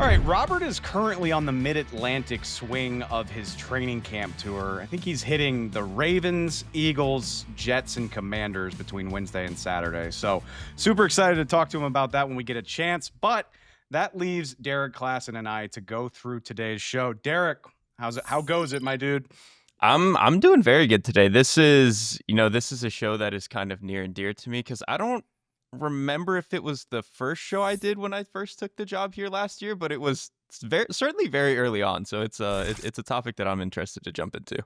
All right, Robert is currently on the mid-Atlantic swing of his training camp tour. I think he's hitting the Ravens, Eagles, Jets, and Commanders between Wednesday and Saturday. So super excited to talk to him about that when we get a chance. But that leaves Derrik, Klassen, and I to go through today's show. Derrik, how goes it, my dude? I'm doing very good today. This is a show that is kind of near and dear to me because I don't remember if it was the first show I did when I first took the job here last year, but it was certainly very early on. So it's a topic that I'm interested to jump into.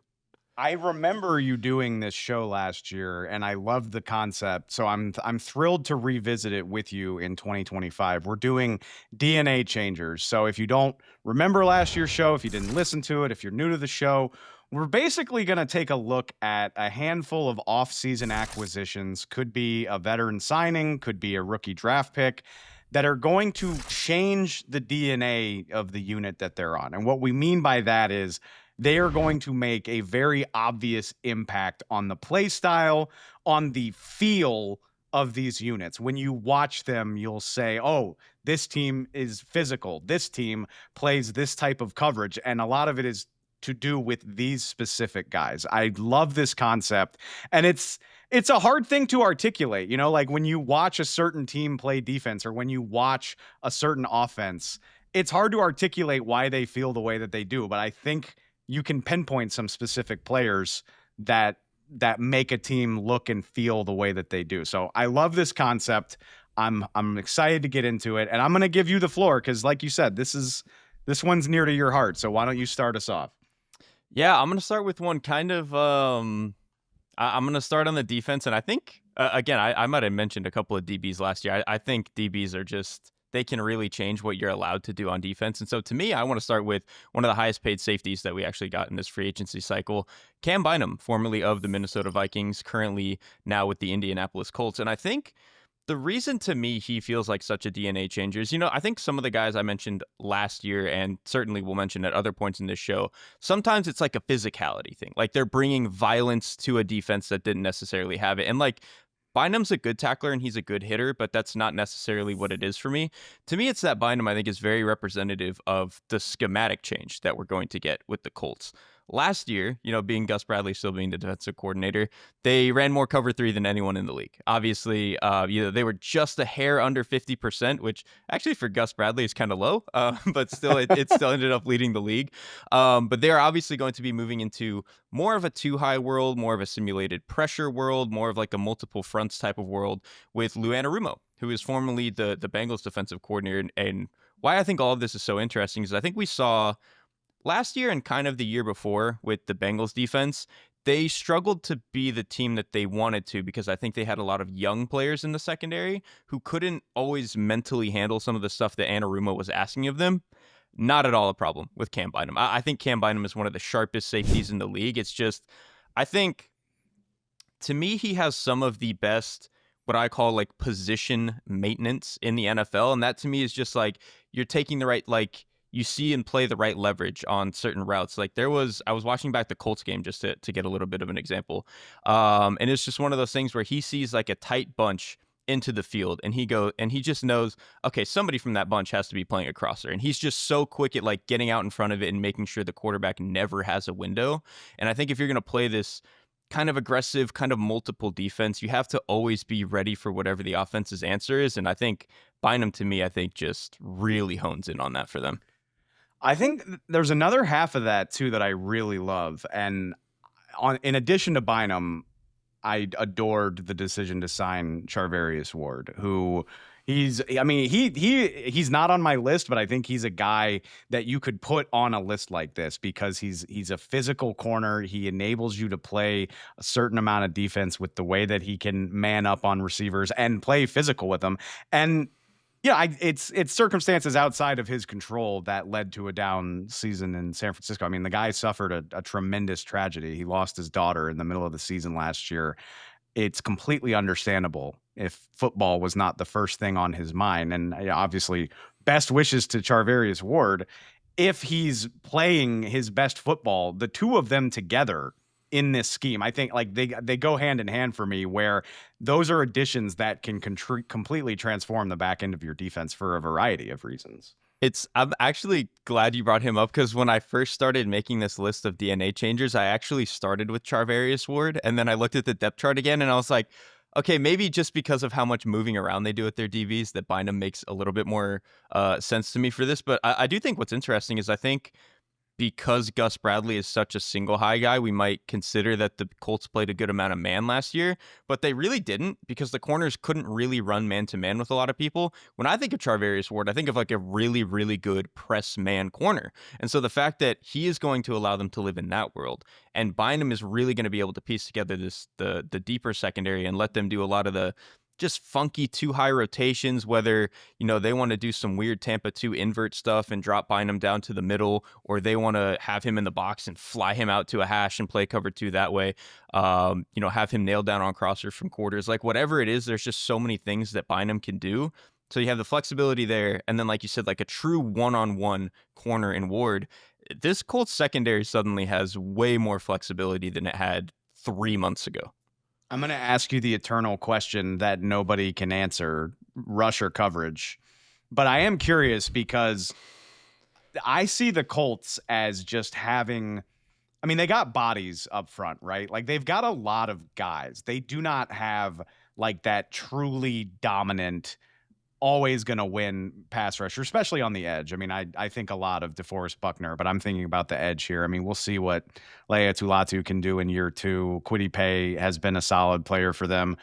I remember you doing this show last year, and I loved the concept. So I'm thrilled to revisit it with you in 2025. We're doing DNA changers. So if you don't remember last year's show, if you didn't listen to it, if you're new to the show, we're basically going to take a look at a handful of off-season acquisitions. Could be a veteran signing, could be a rookie draft pick, that are going to change the DNA of the unit that they're on. And what we mean by that is they are going to make a very obvious impact on the play style, on the feel of these units. When you watch them, you'll say, oh, this team is physical. This team plays this type of coverage. And a lot of it is to do with these specific guys. I love this concept. And it's a hard thing to articulate, like when you watch a certain team play defense or when you watch a certain offense, it's hard to articulate why they feel the way that they do. But I think you can pinpoint some specific players that make a team look and feel the way that they do. So I love this concept. I'm excited to get into it, and I'm going to give you the floor because, like you said, this one's near to your heart. So why don't you start us off? Yeah, I'm going to start with one kind of I'm going to start on the defense, and I think again, I might have mentioned a couple of DBs last year. I think DBs are just, they can really change what you're allowed to do on defense. And so to me, I want to start with one of the highest paid safeties that we actually got in this free agency cycle, Cam Bynum, formerly of the Minnesota Vikings, currently now with the Indianapolis Colts. And I think the reason to me he feels like such a DNA changer is, I think some of the guys I mentioned last year and certainly will mention at other points in this show, sometimes it's like a physicality thing. Like they're bringing violence to a defense that didn't necessarily have it. And like, Bynum's a good tackler and he's a good hitter, but that's not necessarily what it is for me. To me, it's that Bynum, I think, is very representative of the schematic change that we're going to get with the Colts. Last year, being Gus Bradley still being the defensive coordinator, they ran more cover 3 than anyone in the league. Obviously, they were just a hair under 50%, which actually for Gus Bradley is kind of low, but still, it still ended up leading the league. But they are obviously going to be moving into more of a 2-high world, more of a simulated pressure world, more of like a multiple fronts type of world with Lou Anarumo, who is formerly the Bengals defensive coordinator. And why I think all of this is so interesting is I think we saw last year and kind of the year before with the Bengals defense, they struggled to be the team that they wanted to because I think they had a lot of young players in the secondary who couldn't always mentally handle some of the stuff that Anarumo was asking of them. Not at all a problem with Cam Bynum. I think Cam Bynum is one of the sharpest safeties in the league. It's just, I think, to me, he has some of the best, what I call like position maintenance in the NFL. And that to me is just like, you're taking the right, like, you see and play the right leverage on certain routes. Like I was watching back the Colts game just to get a little bit of an example. And it's just one of those things where he sees like a tight bunch into the field and he just knows, okay, somebody from that bunch has to be playing a crosser. And he's just so quick at like getting out in front of it and making sure the quarterback never has a window. And I think if you're going to play this kind of aggressive, kind of multiple defense, you have to always be ready for whatever the offense's answer is. And I think Bynum, to me, I think just really hones in on that for them. I think there's another half of that too that I really love, and in addition to Bynum, I adored the decision to sign Charvarius Ward, who he's not on my list, but I think he's a guy that you could put on a list like this because he's a physical corner. He enables you to play a certain amount of defense with the way that he can man up on receivers and play physical with them. And yeah, it's circumstances outside of his control that led to a down season in San Francisco. I mean, the guy suffered a tremendous tragedy. He lost his daughter in the middle of the season last year. It's completely understandable if football was not the first thing on his mind. And obviously, best wishes to Charvarius Ward. If he's playing his best football, the two of them together in this scheme, I think like they go hand in hand for me, where those are additions that can completely transform the back end of your defense for a variety of reasons. I'm actually glad you brought him up because when I first started making this list of DNA changers, I actually started with Charvarius Ward, and then I looked at the depth chart again, and I was like, okay, maybe just because of how much moving around they do with their DBs, that Bynum makes a little bit more sense to me for this. But I do think what's interesting is I think because Gus Bradley is such a single high guy, we might consider that the Colts played a good amount of man last year, but they really didn't because the corners couldn't really run man to man with a lot of people. When I think of Charvarius Ward, I think of like a really, really good press man corner. And so the fact that he is going to allow them to live in that world, and Bynum is really going to be able to piece together the deeper secondary and let them do a lot of the just funky too high rotations, whether, they want to do some weird Tampa 2 invert stuff and drop Bynum down to the middle, or they want to have him in the box and fly him out to a hash and play cover 2 that way. Have him nailed down on crossers from quarters. Like whatever it is, there's just so many things that Bynum can do. So you have the flexibility there. And then, like you said, like a true one-on-one corner in Ward. This Colts secondary suddenly has way more flexibility than it had 3 months ago. I'm going to ask you the eternal question that nobody can answer, rush or coverage. But I am curious because I see the Colts as just having, they got bodies up front, right? Like they've got a lot of guys. They do not have like that truly dominant, always going to win pass rusher, especially on the edge. I think a lot of DeForest Buckner, but I'm thinking about the edge here. We'll see what Leia Tulatu can do in year 2. Kwity Paye has been a solid player for them,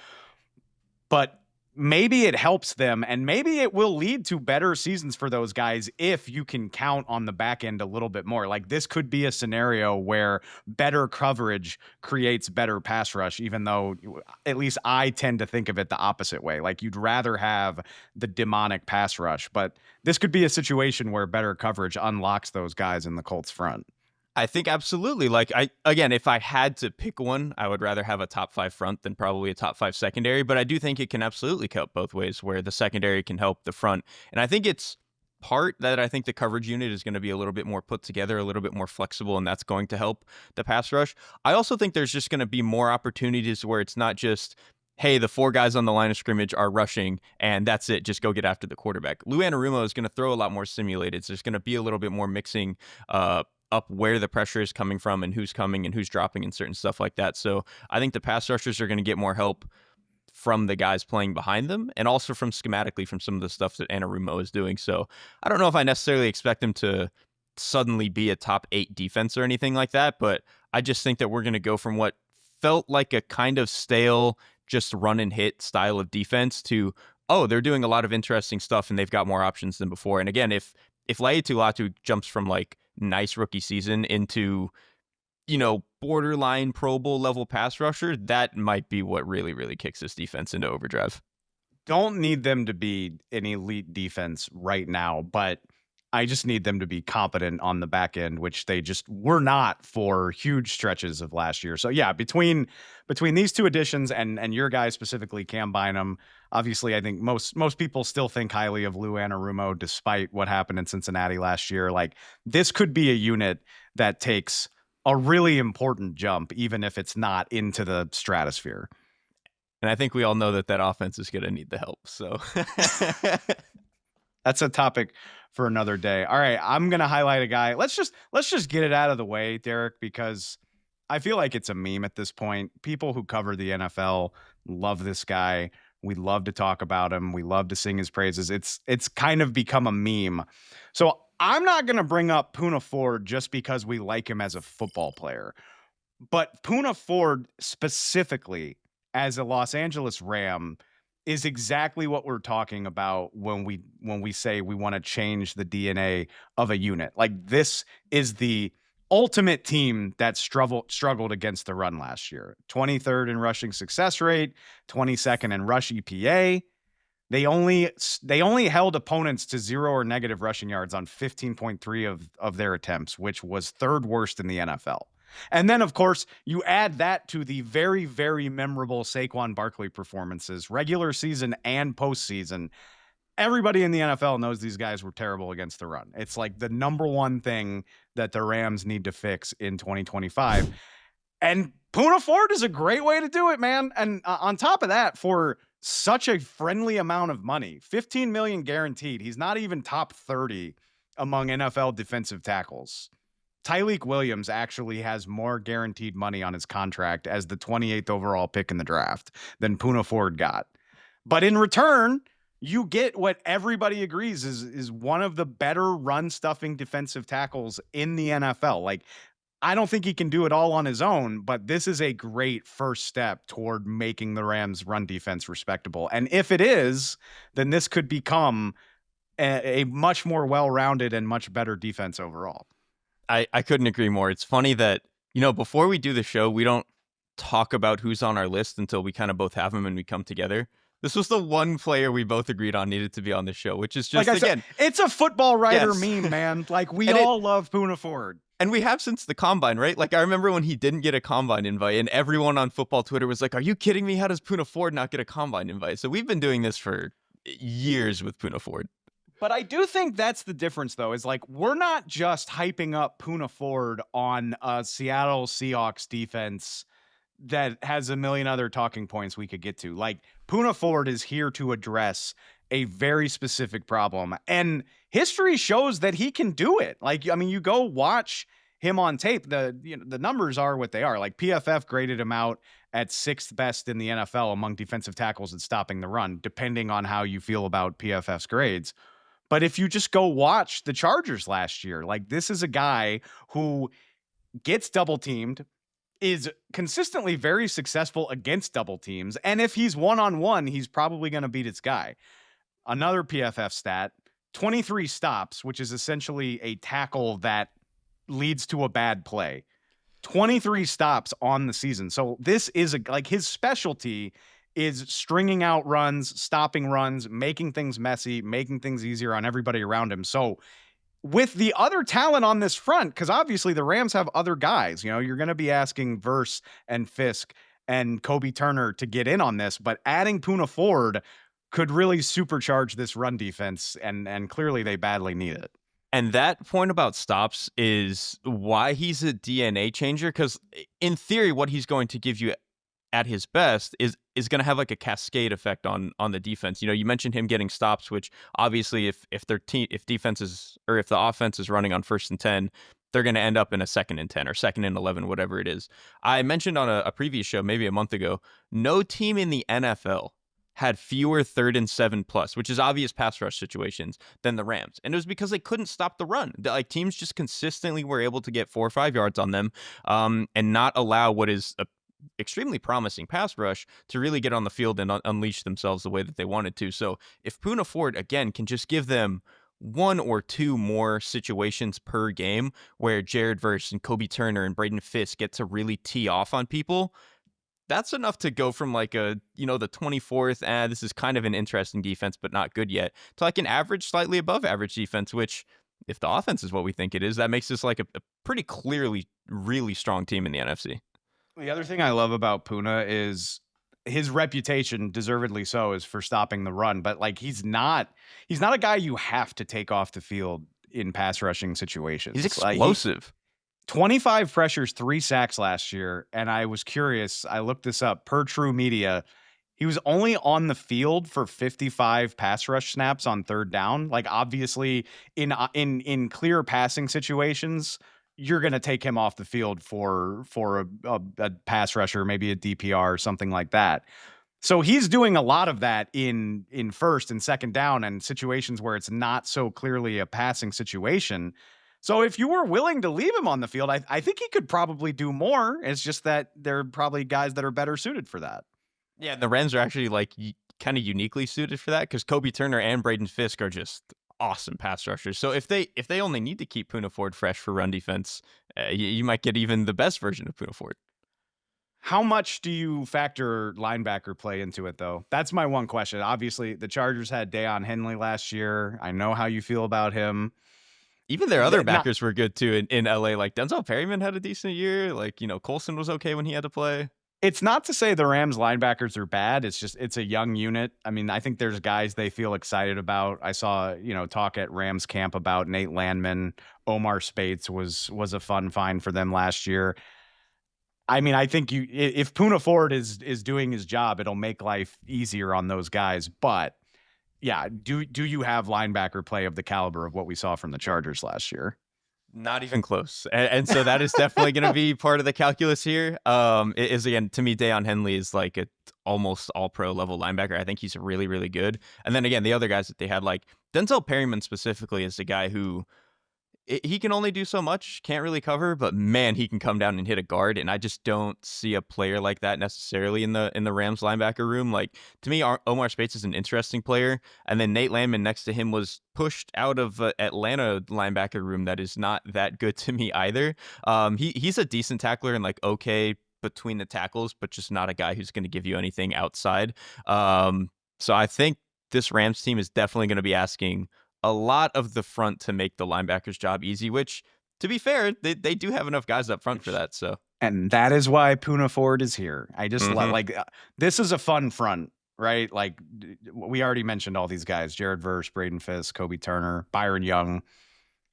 but maybe it helps them, and maybe it will lead to better seasons for those guys if you can count on the back end a little bit more. Like this could be a scenario where better coverage creates better pass rush, even though at least I tend to think of it the opposite way. Like you'd rather have the demonic pass rush, but this could be a situation where better coverage unlocks those guys in the Colts front. I think absolutely. Like if I had to pick one, I would rather have a top 5 front than probably a top 5 secondary. But I do think it can absolutely cut both ways, where the secondary can help the front. And I think it's part that I think the coverage unit is going to be a little bit more put together, a little bit more flexible, and that's going to help the pass rush. I also think there's just going to be more opportunities where it's not just, hey, the 4 guys on the line of scrimmage are rushing, and that's it. Just go get after the quarterback. Lou Anarumo is going to throw a lot more simulated. So there's going to be a little bit more mixing up where the pressure is coming from and who's coming and who's dropping and certain stuff like that. So I think the pass rushers are going to get more help from the guys playing behind them, and also from schematically from some of the stuff that Anarumo is doing. So I don't know if I necessarily expect them to suddenly be a top 8 defense or anything like that, but I just think that we're going to go from what felt like a kind of stale, just run and hit style of defense to, oh, they're doing a lot of interesting stuff and they've got more options than before. And again, if Leia Tulatu jumps from like nice rookie season into, borderline Pro Bowl level pass rusher, that might be what really, really kicks this defense into overdrive. Don't need them to be an elite defense right now, but I just need them to be competent on the back end, which they just were not for huge stretches of last year. So yeah, between these 2 additions and your guy specifically, Cam Bynum, obviously I think most people still think highly of Lou Anarumo despite what happened in Cincinnati last year. Like this could be a unit that takes a really important jump, even if it's not into the stratosphere. And I think we all know that offense is going to need the help. So that's a topic for another day. All right, I'm going to highlight a guy. Let's just get it out of the way, Derrik, because I feel like it's a meme at this point. People who cover the NFL love this guy. We love to talk about him. We love to sing his praises. It's kind of become a meme. So I'm not going to bring up Poona Ford just because we like him as a football player. But Poona Ford specifically as a Los Angeles Ram is exactly what we're talking about when we say we want to change the DNA of a unit. Like this is the ultimate team that struggled against the run last year. 23rd in rushing success rate, 22nd in rush EPA. They only held opponents to 0 or negative rushing yards on 15.3 of their attempts, which was 3rd worst in the NFL. And then, of course, you add that to the very, very memorable Saquon Barkley performances, regular season and postseason. Everybody in the NFL knows these guys were terrible against the run. It's like the number one thing that the Rams need to fix in 2025. And Poona Ford is a great way to do it, man. And on top of that, for such a friendly amount of money, $15 million guaranteed. He's not even top 30 among NFL defensive tackles. Tyleik Williams actually has more guaranteed money on his contract as the 28th overall pick in the draft than Poona Ford got. But in return, you get what everybody agrees is one of the better run stuffing defensive tackles in the NFL. Like, I don't think he can do it all on his own, but this is a great first step toward making the Rams run defense respectable. And if it is, then this could become a much more well-rounded and much better defense overall. I couldn't agree more. It's funny that, before we do the show, we don't talk about who's on our list until we kind of both have them and we come together. This was the one player we both agreed on needed to be on the show, which is just, like again, it's a football writer yes. meme, man. Like, we all love Poona Ford. And we have since the combine, right? Like, I remember when he didn't get a combine invite and everyone on football Twitter was like, are you kidding me? How does Poona Ford not get a combine invite? So we've been doing this for years with Poona Ford. But I do think that's the difference, though, is like, we're not just hyping up Poona Ford on a Seattle Seahawks defense that has a million other talking points we could get to. Like, Poona Ford is here to address a very specific problem, and history shows that he can do it. Like, I mean, you go watch him on tape, the numbers are what they are. Like, PFF graded him out at 6th best in the NFL among defensive tackles at stopping the run, depending on how you feel about PFF's grades. But if you just go watch the Chargers last year, like, this is a guy who gets double teamed, is consistently very successful against double teams. And if he's one-on-one, he's probably going to beat its guy. Another PFF stat, 23 stops, which is essentially a tackle that leads to a bad play. 23 stops on the season. So this is like, his specialty is stringing out runs, stopping runs, making things messy, making things easier on everybody around him. So with the other talent on this front, because obviously the Rams have other guys, you're going to be asking Verse and Fisk and Kobe Turner to get in on this, but adding Poona Ford could really supercharge this run defense, and clearly they badly need it. And that point about stops is why he's a DNA changer, because in theory, what he's going to give you at his best is going to have like a cascade effect on the defense. You mentioned him getting stops, which obviously if the offense is running on 1st and 10, they're going to end up in a 2nd and 10 or 2nd and 11, whatever it is. I mentioned on a previous show, maybe a month ago, no team in the NFL had fewer 3rd and 7 plus, which is obvious pass rush situations, than the Rams. And it was because they couldn't stop the run. Like, teams just consistently were able to get 4 or 5 yards on them, and not allow what is a extremely promising pass rush to really get on the field and unleash themselves the way that they wanted to. So if Poona Ford, again, can just give them 1 or 2 more situations per game where Jared Verse and Kobe Turner and Braden Fisk get to really tee off on people, that's enough to go from like the 24th, this is kind of an interesting defense, but not good yet, to like an average, slightly above average defense, which, if the offense is what we think it is, that makes this like a pretty clearly really strong team in the NFC. The other thing I love about Poona is his reputation, deservedly so, is for stopping the run. But like, he's not a guy you have to take off the field in pass rushing situations. He's explosive. 25 pressures, 3 sacks last year. And I was curious, I looked this up. Per True Media, he was only on the field for 55 pass rush snaps on 3rd down. Like, obviously in clear passing situations, you're going to take him off the field for a pass rusher, maybe a DPR or something like that. So he's doing a lot of that in 1st and 2nd down and situations where it's not so clearly a passing situation. So if you were willing to leave him on the field, I think he could probably do more. It's just that there are probably guys that are better suited for that. Yeah, the Rams are actually like kind of uniquely suited for that, because Kobe Turner and Braden Fisk are just awesome pass rushers. So if they only need to keep Poona Ford fresh for run defense, you might get even the best version of Poona Ford. How much do you factor linebacker play into it, though? That's my one question. Obviously, the Chargers had Deion Henley last year. I know how you feel about him. Even their other backers were good too in LA. Like, Denzel Perryman had a decent year. Like, Colson was okay when he had to play. It's not to say the Rams linebackers are bad. It's just, it's a young unit. I mean, I think there's guys they feel excited about. I saw, talk at Rams camp about Nate Landman. Omar Spates was a fun find for them last year. I mean, I think if Poona Ford is doing his job, it'll make life easier on those guys. But Yeah, do you have linebacker play of the caliber of what we saw from the Chargers last year? Not even close. And so that is definitely going to be part of the calculus here. It is, again, to me, Deion Henley is like a almost all pro level linebacker. I think he's really, really good. And then again, the other guys that they had, like Denzel Perryman specifically, is the guy who he can only do so much, can't really cover, but man, he can come down and hit a guard, and I just don't see a player like that necessarily in the Rams linebacker room. Like, to me, Omar Speights is an interesting player, and then Nate Landman next to him was pushed out of Atlanta linebacker room that is not that good to me either. He's a decent tackler and like okay between the tackles, but just not a guy who's going to give you anything outside. So I think this Rams team is definitely going to be asking a lot of the front to make the linebackers' job easy, which, to be fair, they do have enough guys up front for that. So, And that is why Poona Ford is here. I just like this is a fun front, right? Like we already mentioned all these guys: Jared Verse, Braden Fisk, Kobe Turner, Byron Young,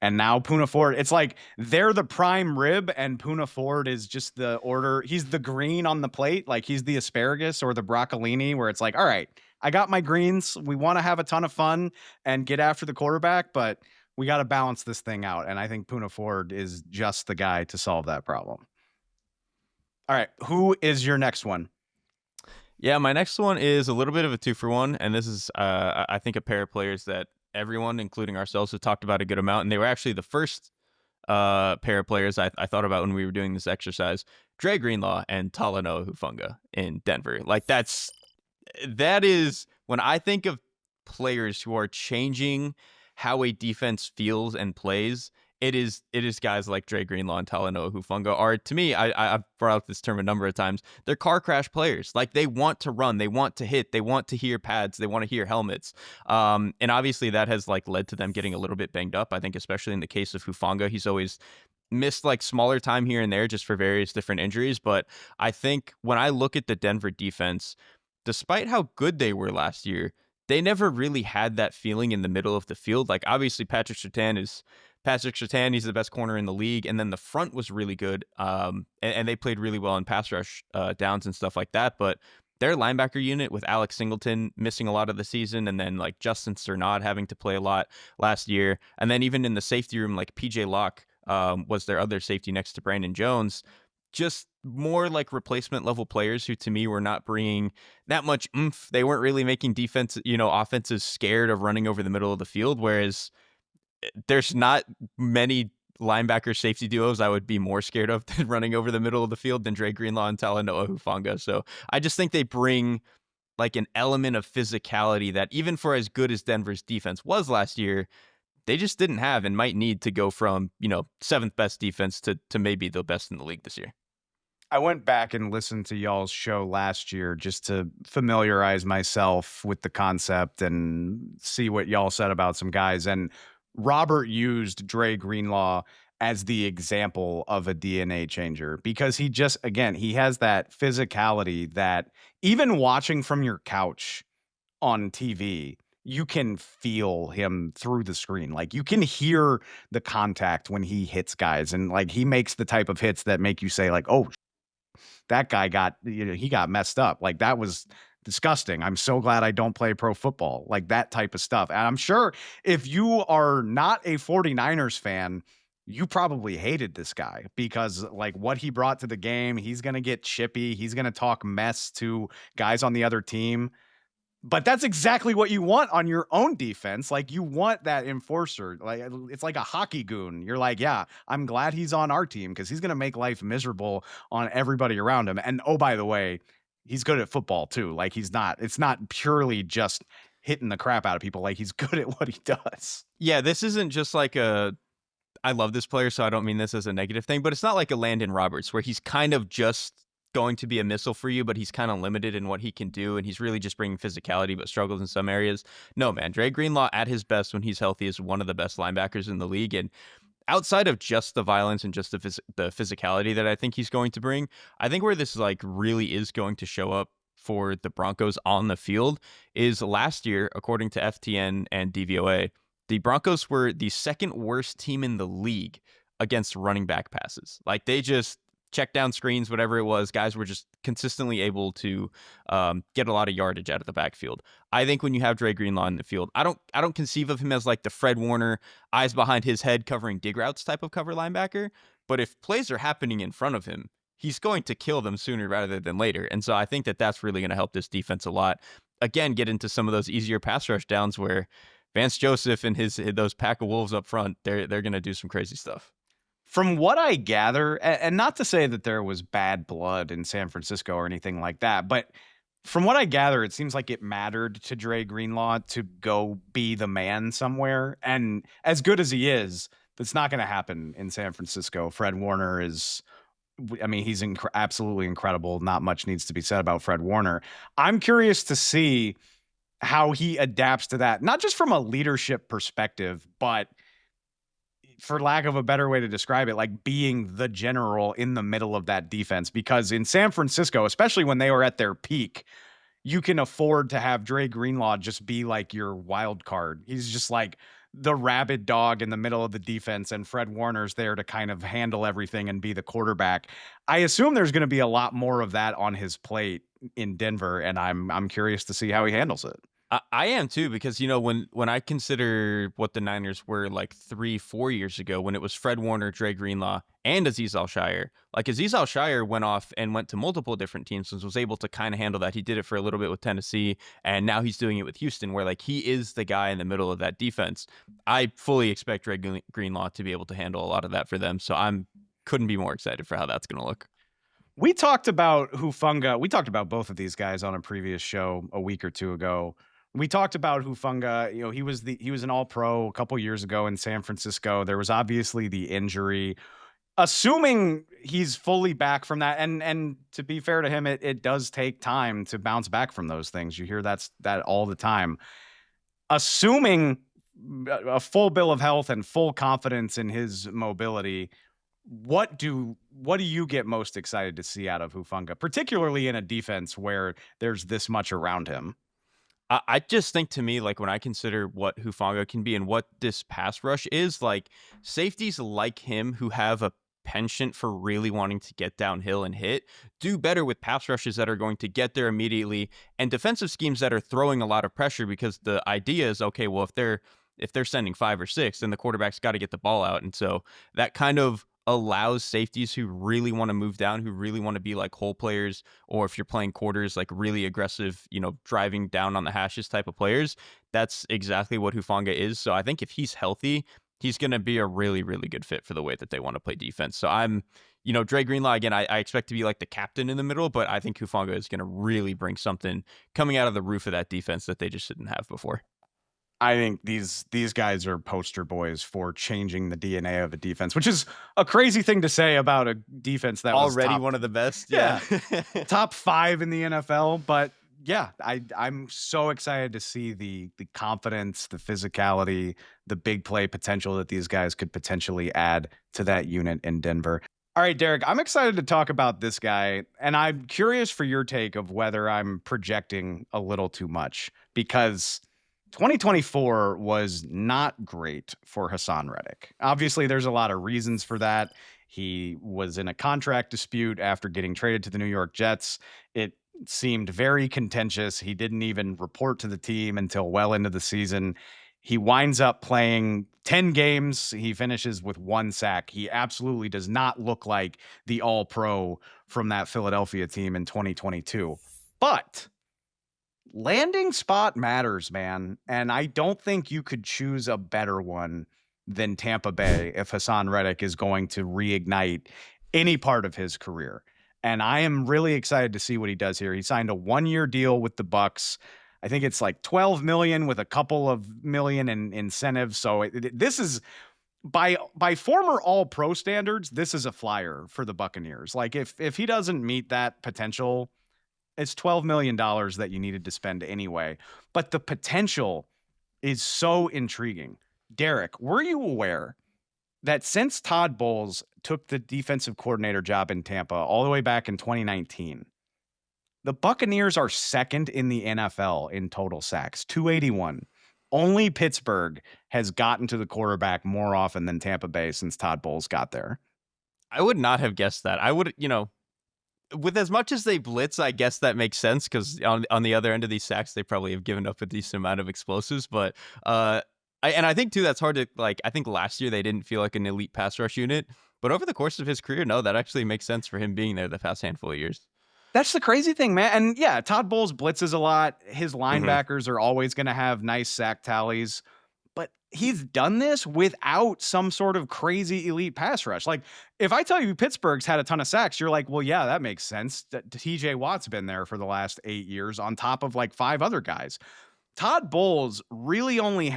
and now Poona Ford. It's like they're the prime rib, and Poona Ford is just the order. He's the green on the plate, like he's the asparagus or the broccolini, where it's like, all right, I got my greens. We want to have a ton of fun and get after the quarterback, but we got to balance this thing out. And I think Poona Ford is just the guy to solve that problem. All right, who is your next one? yeah, my next one is a little bit of a 2-for-1, and this is, I think, a pair of players that everyone, including ourselves, have talked about a good amount, and they were actually the first pair of players I thought about when we were doing this exercise. Dre Greenlaw and Talanoa Hufanga in Denver. Like that is when I think of players who are changing how a defense feels and plays. It is guys like Dre Greenlaw and Talanoa Hufanga are, to me, I've brought up this term a number of times. They're car crash players. Like they want to run, they want to hit, they want to hear pads, they want to hear helmets. And obviously that has like led to them getting a little bit banged up. I think especially in the case of Hufanga, he's always missed like smaller time here and there just for various different injuries. But I think when I look at the Denver defense, despite how good they were last year, they never really had that feeling in the middle of the field. Like obviously Patrick Surtain, he's the best corner in the league, and then the front was really good, and they played really well in pass rush downs and stuff like that. But their linebacker unit with Alex Singleton missing a lot of the season, and then like Justin Cernod having to play a lot last year, and then even in the safety room, like PJ Locke was their other safety next to Brandon Jones. Just more like replacement level players who to me were not bringing that much oomph. They weren't really making offenses scared of running over the middle of the field, whereas there's not many linebacker safety duos I would be more scared of than running over the middle of the field than Dre Greenlaw and Talanoa Hufanga. So I just think they bring like an element of physicality that even for as good as Denver's defense was last year, they just didn't have and might need to go from, seventh best defense to maybe the best in the league this year. I went back and listened to y'all's show last year just to familiarize myself with the concept and see what y'all said about some guys. And Robert used Dre Greenlaw as the example of a DNA changer because he just, again, he has that physicality that even watching from your couch on TV, you can feel him through the screen. Like you can hear the contact when he hits guys, and like he makes the type of hits that make you say like, oh, that guy got, he got messed up. Like that was disgusting. I'm so glad I don't play pro football, like that type of stuff. And I'm sure if you are not a 49ers fan, you probably hated this guy because like what he brought to the game, he's going to get chippy. He's going to talk mess to guys on the other team. But that's exactly what you want on your own defense. Like you want that enforcer. Like it's like a hockey goon. You're like, yeah, I'm glad he's on our team because he's going to make life miserable on everybody around him. And oh, by the way, he's good at football too. Like it's not purely just hitting the crap out of people. Like he's good at what he does. Yeah, this isn't just like I love this player, so I don't mean this as a negative thing, but it's not like a Landon Roberts where he's kind of just going to be a missile for you, but he's kind of limited in what he can do, and he's really just bringing physicality but struggles in some areas. No, man, Dre Greenlaw at his best when he's healthy is one of the best linebackers in the league, and outside of just the violence and just the physicality that I think he's going to bring, I think where this like really is going to show up for the Broncos on the field is last year, according to FTN and DVOA, the Broncos were the second worst team in the league against running back passes. Like they just check down screens, whatever it was, guys were just consistently able to get a lot of yardage out of the backfield. I think when you have Dre Greenlaw in the field, I don't conceive of him as like the Fred Warner eyes behind his head covering dig routes type of cover linebacker. But if plays are happening in front of him, he's going to kill them sooner rather than later. And so I think that that's really going to help this defense a lot. Again, get into some of those easier pass rush downs where Vance Joseph and those pack of wolves up front, they're going to do some crazy stuff. From what I gather, and not to say that there was bad blood in San Francisco or anything like that, but from what I gather, it seems like it mattered to Dre Greenlaw to go be the man somewhere. And as good as he is, that's not going to happen in San Francisco. Fred Warner is, I mean, he's absolutely incredible. Not much needs to be said about Fred Warner. I'm curious to see how he adapts to that, not just from a leadership perspective, but for lack of a better way to describe it, like being the general in the middle of that defense. Because in San Francisco, especially when they were at their peak, you can afford to have Dre Greenlaw just be like your wild card. He's just like the rabid dog in the middle of the defense, and Fred Warner's there to kind of handle everything and be the quarterback. I assume there's going to be a lot more of that on his plate in Denver, and I'm curious to see how he handles it. I am too, because when I consider what the Niners were like 3-4 years ago, when it was Fred Warner, Dre Greenlaw, and Azeez Al-Shire. Like Azeez Al-Shire went off and went to multiple different teams and was able to kind of handle that. He did it for a little bit with Tennessee, and now he's doing it with Houston, where like he is the guy in the middle of that defense. I fully expect Dre Greenlaw to be able to handle a lot of that for them. So couldn't be more excited for how that's going to look. We talked about Hufanga. We talked about both of these guys on a previous show a week or two ago. We talked about Hufanga. You know, he was an All-Pro a couple years ago in San Francisco. There was obviously the injury. Assuming he's fully back from that, and to be fair to him, it does take time to bounce back from those things. You hear that all the time. Assuming a full bill of health and full confidence in his mobility, what do you get most excited to see out of Hufanga, particularly in a defense where there's this much around him? I just think, to me, like when I consider what Hufanga can be and what this pass rush is, like safeties like him who have a penchant for really wanting to get downhill and hit do better with pass rushes that are going to get there immediately, and defensive schemes that are throwing a lot of pressure, because the idea is, okay, well, if they're sending 5 or 6, then the quarterback's got to get the ball out. And so that kind of allows safeties who really want to move down, who really want to be like hole players, or if you're playing quarters, like really aggressive, driving down on the hashes type of players. That's exactly what Hufanga is. So I think if he's healthy, he's going to be a really, really good fit for the way that they want to play defense. So Dre Greenlaw, again, I expect to be like the captain in the middle, but I think Hufanga is going to really bring something coming out of the roof of that defense that they just didn't have before. I think these guys are poster boys for changing the DNA of a defense, which is a crazy thing to say about a defense that was already one of the best. Yeah. Top 5 in the NFL. But yeah, I'm so excited to see the confidence, the physicality, the big play potential that these guys could potentially add to that unit in Denver. All right, Derrik, I'm excited to talk about this guy, and I'm curious for your take of whether I'm projecting a little too much, because 2024 was not great for Haason Reddick. Obviously, there's a lot of reasons for that. He was in a contract dispute after getting traded to the New York Jets. It seemed very contentious. He didn't even report to the team until well into the season. He winds up playing 10 games. He finishes with 1 sack. He absolutely does not look like the All-Pro from that Philadelphia team in 2022. But landing spot matters, man. And I don't think you could choose a better one than Tampa Bay if Haason Reddick is going to reignite any part of his career. And I am really excited to see what he does here. He signed a 1-year deal with the Bucks. I think it's like $12 million with a couple of million in incentives. So this is, by former All-Pro standards, this is a flyer for the Buccaneers. Like if he doesn't meet that potential, it's $12 million that you needed to spend anyway. But the potential is so intriguing. Derrik, were you aware that since Todd Bowles took the defensive coordinator job in Tampa all the way back in 2019, the Buccaneers are second in the NFL in total sacks, 281. Only Pittsburgh has gotten to the quarterback more often than Tampa Bay since Todd Bowles got there. I would not have guessed that. I would, with as much as they blitz, I guess that makes sense because on the other end of these sacks, they probably have given up a decent amount of explosives. But I think too that's hard to like. I think last year they didn't feel like an elite pass rush unit, but over the course of his career, no, that actually makes sense for him being there the past handful of years. That's the crazy thing, man. And yeah, Todd Bowles blitzes a lot. His Hmm. linebackers are always going to have nice sack tallies, but he's done this without some sort of crazy elite pass rush. Like, if I tell you Pittsburgh's had a ton of sacks, you're like, well, yeah, that makes sense. TJ Watt's been there for the last 8 years on top of like 5 other guys. Todd Bowles really only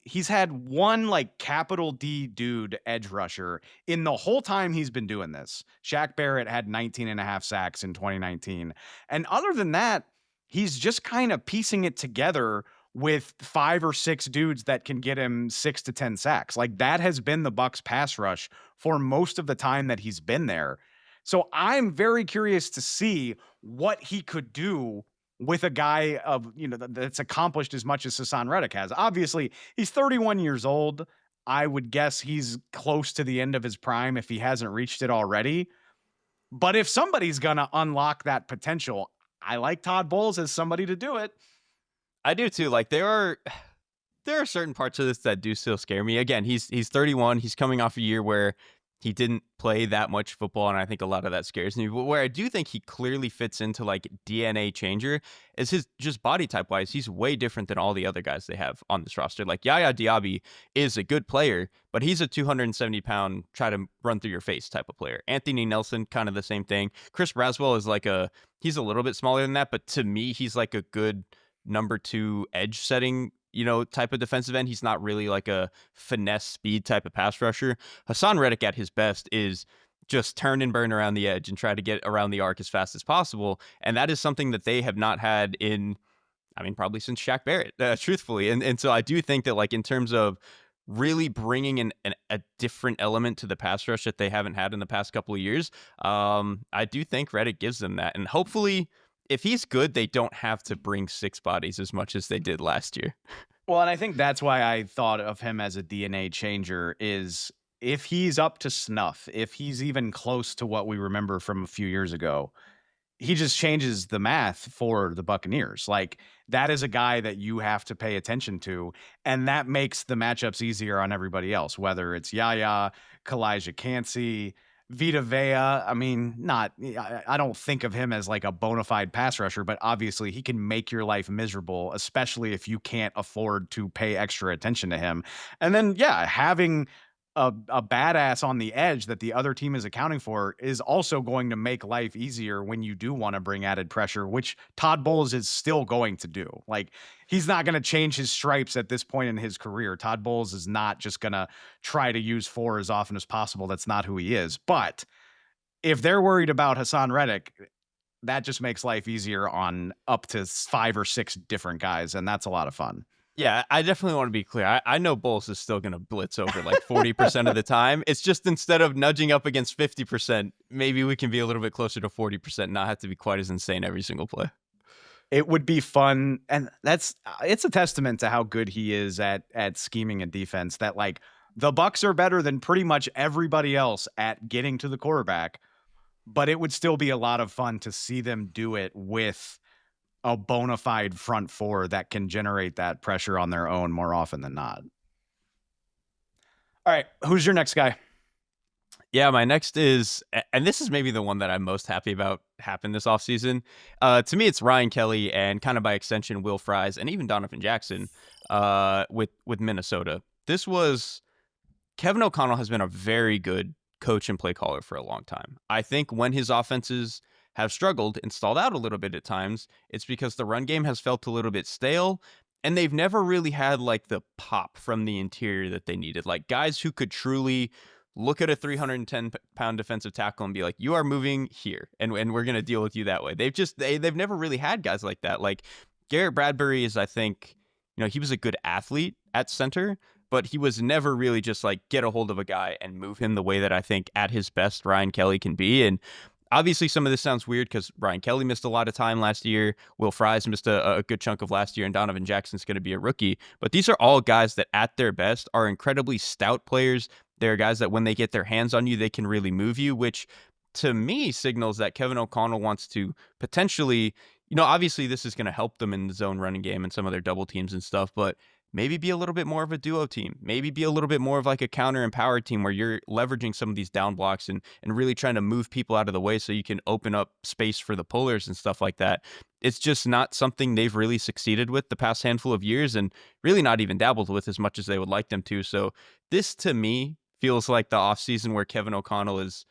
he's had one like capital D dude edge rusher in the whole time he's been doing this. Shaq Barrett had 19 and a half sacks in 2019. And other than that, he's just kind of piecing it together with 5 or 6 dudes that can get him 6 to 10 sacks. Like that has been the Bucks pass rush for most of the time that he's been there. So I'm very curious to see what he could do with a guy of, that's accomplished as much as Haason Reddick has. Obviously, he's 31 years old. I would guess he's close to the end of his prime if he hasn't reached it already. But if somebody's going to unlock that potential, I like Todd Bowles as somebody to do it. I do too. Like there are certain parts of this that do still scare me. Again, he's 31. He's coming off a year where he didn't play that much football, and I think a lot of that scares me. But where I do think he clearly fits into like DNA changer is his just body type wise. He's way different than all the other guys they have on this roster. Like Yaya Diaby is a good player, but he's a 270-pound try to run through your face type of player. Anthony Nelson, kind of the same thing. Chris Braswell is he's a little bit smaller than that, but to me, he's like a good number 2 edge setting type of defensive end. He's not really like a finesse speed type of pass rusher. Haason Reddick at his best is just turn and burn around the edge and try to get around the arc as fast as possible. And that is something that they have not had probably since Shaq Barrett, truthfully. And so I do think that like in terms of really bringing in a different element to the pass rush that they haven't had in the past couple of years, I do think Reddick gives them that. And hopefully if he's good, they don't have to bring 6 bodies as much as they did last year. Well, and I think that's why I thought of him as a DNA changer is if he's up to snuff, if he's even close to what we remember from a few years ago, he just changes the math for the Buccaneers. Like that is a guy that you have to pay attention to, and that makes the matchups easier on everybody else, whether it's Yaya, Kalijah Cansey, Vita Vea. I mean, I don't think of him as like a bona fide pass rusher, but obviously he can make your life miserable, especially if you can't afford to pay extra attention to him. And then, yeah, having a badass on the edge that the other team is accounting for is also going to make life easier when you do want to bring added pressure, which Todd Bowles is still going to do. Like he's not going to change his stripes at this point in his career. Todd Bowles is not just going to try to use 4 as often as possible. That's not who he is. But if they're worried about Haason Reddick, that just makes life easier on up to 5 or 6 different guys. And that's a lot of fun. Yeah, I definitely want to be clear. I know Bowles is still going to blitz over like 40% of the time. It's just instead of nudging up against 50%, maybe we can be a little bit closer to 40%, not have to be quite as insane every single play. It would be fun, and it's a testament to how good he is at scheming a defense that like the Bucks are better than pretty much everybody else at getting to the quarterback, but it would still be a lot of fun to see them do it with a bona fide front 4 that can generate that pressure on their own more often than not. All right, who's your next guy? Yeah, my next is, and this is maybe the one that I'm most happy about happened this offseason. To me, it's Ryan Kelly and kind of by extension, Will Fries and even Donovan Jackson with Minnesota. Kevin O'Connell has been a very good coach and play caller for a long time. I think when his offenses have struggled and stalled out a little bit at times, it's because the run game has felt a little bit stale and they've never really had like the pop from the interior that they needed. Like guys who could truly look at a 310-pound defensive tackle and be like, you are moving here and we're going to deal with you that way. They've never really had guys like that. Like Garrett Bradbury is, I think, he was a good athlete at center, but he was never really just like get a hold of a guy and move him the way that I think at his best Ryan Kelly can be. And obviously, some of this sounds weird because Ryan Kelly missed a lot of time last year. Will Fries missed a good chunk of last year, and Donovan Jackson's going to be a rookie. But these are all guys that, at their best, are incredibly stout players. They're guys that when they get their hands on you, they can really move you, which to me signals that Kevin O'Connell wants to potentially, obviously this is going to help them in the zone running game and some of their double teams and stuff, but maybe be a little bit more of a duo team. Maybe be a little bit more of like a counter and power team where you're leveraging some of these down blocks and really trying to move people out of the way so you can open up space for the pullers and stuff like that. It's just not something they've really succeeded with the past handful of years and really not even dabbled with as much as they would like them to. So this to me feels like the offseason where Kevin O'Connell is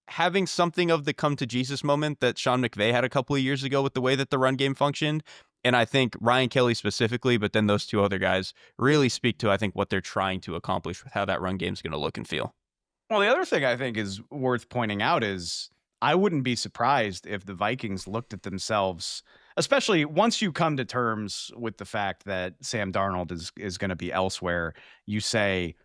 having something of the come to Jesus moment that Sean McVay had a couple of years ago with the way that the run game functioned. And I think Ryan Kelly specifically, but then those two other guys really speak to, I think, what they're trying to accomplish with how that run game is going to look and feel. Well, the other thing I think is worth pointing out is I wouldn't be surprised if the Vikings looked at themselves, especially once you come to terms with the fact that Sam Darnold is going to be elsewhere. You say,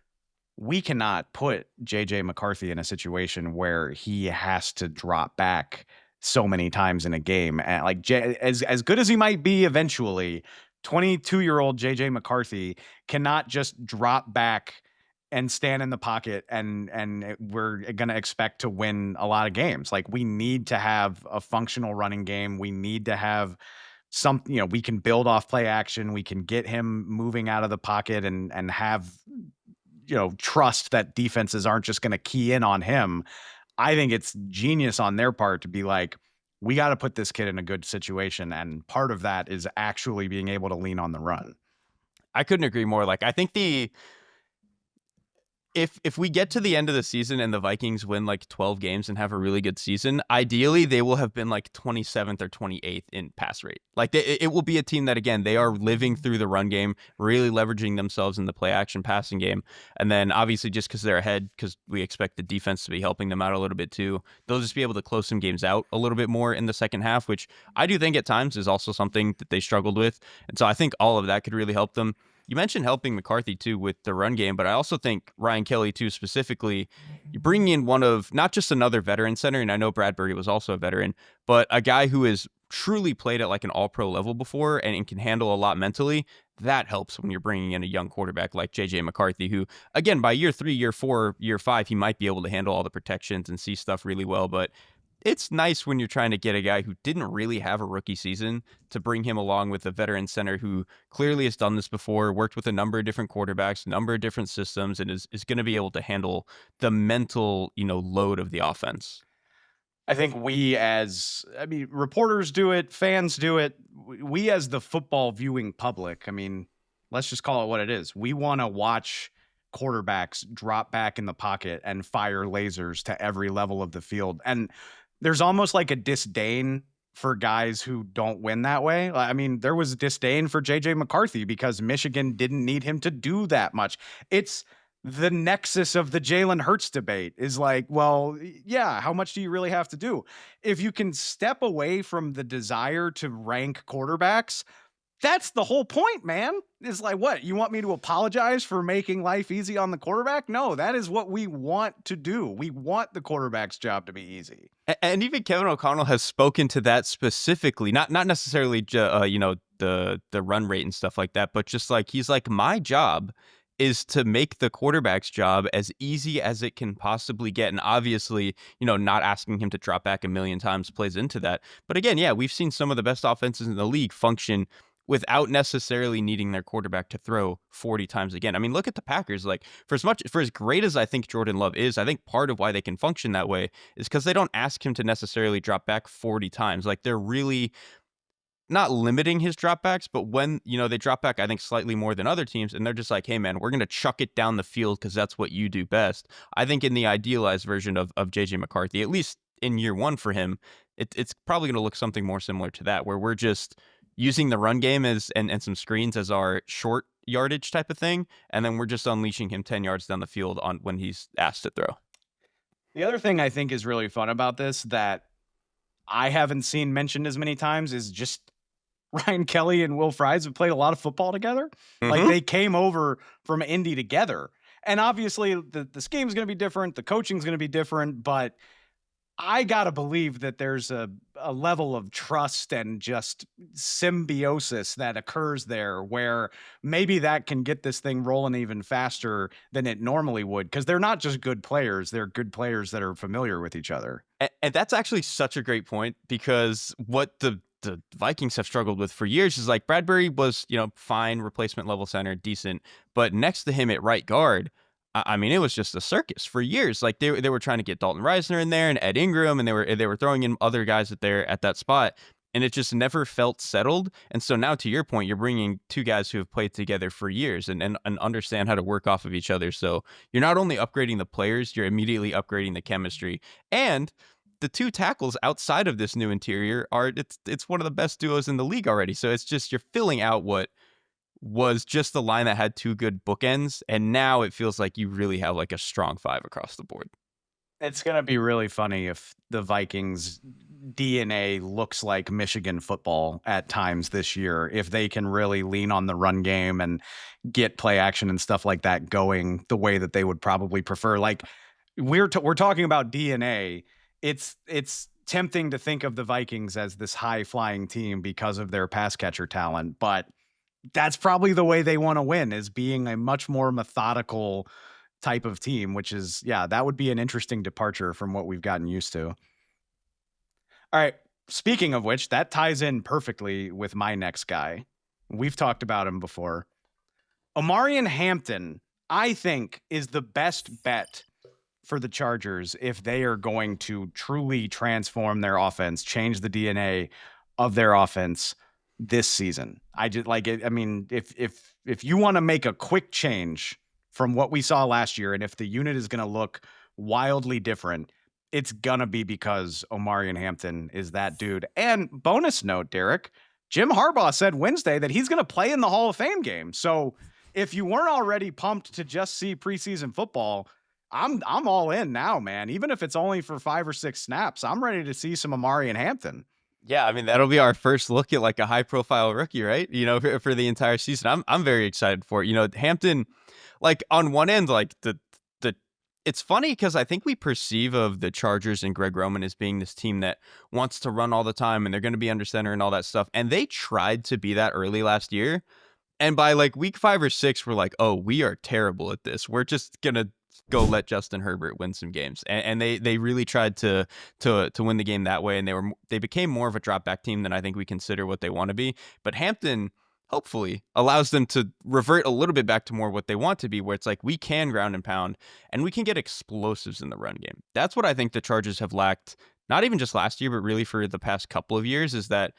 we cannot put JJ McCarthy in a situation where he has to drop back so many times in a game. And like as good as he might be eventually, 22-year-old JJ McCarthy cannot just drop back and stand in the pocket and we're going to expect to win a lot of games. Like, we need to have a functional running game. We need to have some, we can build off play action. We can get him moving out of the pocket and have, trust that defenses aren't just going to key in on him. I think it's genius on their part to be like, we got to put this kid in a good situation. And part of that is actually being able to lean on the run. I couldn't agree more. Like, I think if we get to the end of the season and the Vikings win like 12 games and have a really good season, ideally they will have been like 27th or 28th in pass rate. Like, it will be a team that, again, they are living through the run game, really leveraging themselves in the play action passing game. And then obviously just because they're ahead, because we expect the defense to be helping them out a little bit too, they'll just be able to close some games out a little bit more in the second half, which I do think at times is also something that they struggled with. And so I think all of that could really help them. You mentioned helping McCarthy, too, with the run game, but I also think Ryan Kelly, too, specifically, you bring in one of not just another veteran center, and I know Bradbury was also a veteran, but a guy who has truly played at like an all-pro level before and can handle a lot mentally. That helps when you're bringing in a young quarterback like J.J. McCarthy, who, again, by year 3, year 4, year 5, he might be able to handle all the protections and see stuff really well, but it's nice when you're trying to get a guy who didn't really have a rookie season to bring him along with a veteran center who clearly has done this before, worked with a number of different quarterbacks, a number of different systems, and is going to be able to handle the mental, load of the offense. I think reporters do it, fans do it. We as the football viewing public, let's just call it what it is. We want to watch quarterbacks drop back in the pocket and fire lasers to every level of the field. And there's almost like a disdain for guys who don't win that way. There was disdain for JJ McCarthy because Michigan didn't need him to do that much. It's the nexus of the Jalen Hurts debate is like, well, yeah, how much do you really have to do? If you can step away from the desire to rank quarterbacks, that's the whole point, man. It's like, what? You want me to apologize for making life easy on the quarterback? No, that is what we want to do. We want the quarterback's job to be easy. And even Kevin O'Connell has spoken to that specifically, not necessarily, the run rate and stuff like that, but just like, he's like, my job is to make the quarterback's job as easy as it can possibly get. And obviously, not asking him to drop back a million times plays into that. But again, yeah, we've seen some of the best offenses in the league function without necessarily needing their quarterback to throw 40 times again. Look at the Packers. Like, for as great as I think Jordan Love is, I think part of why they can function that way is because they don't ask him to necessarily drop back 40 times. Like, they're really not limiting his dropbacks, but when, they drop back, I think slightly more than other teams, and they're just like, hey man, we're going to chuck it down the field because that's what you do best. I think in the idealized version of JJ McCarthy, at least in year 1 for him, it's probably going to look something more similar to that, where we're just using the run game and some screens as our short yardage type of thing, and then we're just unleashing him 10 yards down the field on when he's asked to throw. The other thing I think is really fun about this that I haven't seen mentioned as many times is just Ryan Kelly and Will Fries have played a lot of football together. Mm-hmm. Like, they came over from Indy together. And obviously the scheme is going to be different. The coaching is going to be different, but I gotta believe that there's a level of trust and just symbiosis that occurs there where maybe that can get this thing rolling even faster than it normally would. Because they're not just good players, they're good players that are familiar with each other. And that's actually such a great point because what the Vikings have struggled with for years is like Bradbury was, fine replacement level center, decent, but next to him at right guard, I mean, it was just a circus for years. Like they were trying to get Dalton Reisner in there and Ed Ingram, and they were throwing in other guys at that spot, and it just never felt settled. And so now, to your point, you're bringing two guys who have played together for years and understand how to work off of each other. So you're not only upgrading the players, you're immediately upgrading the chemistry. And the two tackles outside of this new interior it's one of the best duos in the league already. So it's just you're filling out what was just the line that had two good bookends, and now it feels like you really have like a strong five across the board. It's gonna be really funny if the Vikings DNA looks like Michigan football at times this year, if they can really lean on the run game and get play action and stuff like that going the way that they would probably prefer. Like we're talking about DNA. It's tempting to think of the Vikings as this high flying team because of their pass catcher talent, but that's probably the way they want to win, is being a much more methodical type of team, which is, yeah, that would be an interesting departure from what we've gotten used to. All right. Speaking of which, that ties in perfectly with my next guy. We've talked about him before. Omarion Hampton, I think, is the best bet for the Chargers if they are going to truly transform their offense, change the DNA of their offense this season. I just like it. I mean, if you want to make a quick change from what we saw last year, and if the unit is going to look wildly different, it's going to be because Omarion Hampton is that dude. And bonus note, Derrik, Jim Harbaugh said Wednesday that he's going to play in the Hall of Fame game. So if you weren't already pumped to just see preseason football, I'm all in now, man. Even if it's only for 5 or 6 snaps, I'm ready to see some Omarion Hampton. Yeah, I mean, that'll be our first look at like a high profile rookie, right? For the entire season. I'm very excited for it. Hampton, like on one end, like the it's funny because I think we perceive of the Chargers and Greg Roman as being this team that wants to run all the time and they're going to be under center and all that stuff. And they tried to be that early last year. And by like week 5 or 6, we're like, oh, we are terrible at this. We're just going to go let Justin Herbert win some games. And they really tried to win the game that way. And they became more of a drop back team than I think we consider what they want to be. But Hampton hopefully allows them to revert a little bit back to more what they want to be, where it's like we can ground and pound and we can get explosives in the run game. That's what I think the Chargers have lacked, not even just last year, but really for the past couple of years, is that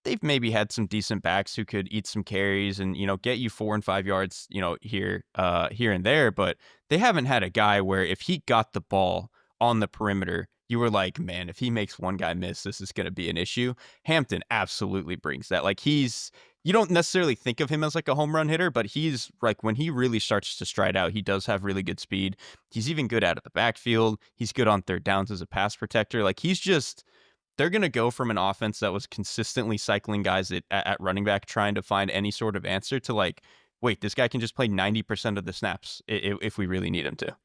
they've maybe had some decent backs who could eat some carries and, get you 4 and 5 yards, here and there. But they haven't had a guy where if he got the ball on the perimeter, you were like, man, if he makes one guy miss, this is going to be an issue. Hampton absolutely brings that. Like you don't necessarily think of him as like a home run hitter, but he's like, when he really starts to stride out, he does have really good speed. He's even good out of the backfield. He's good on third downs as a pass protector. Like they're going to go from an offense that was consistently cycling guys at running back, trying to find any sort of answer, to like, wait, this guy can just play 90% of the snaps if we really need him to.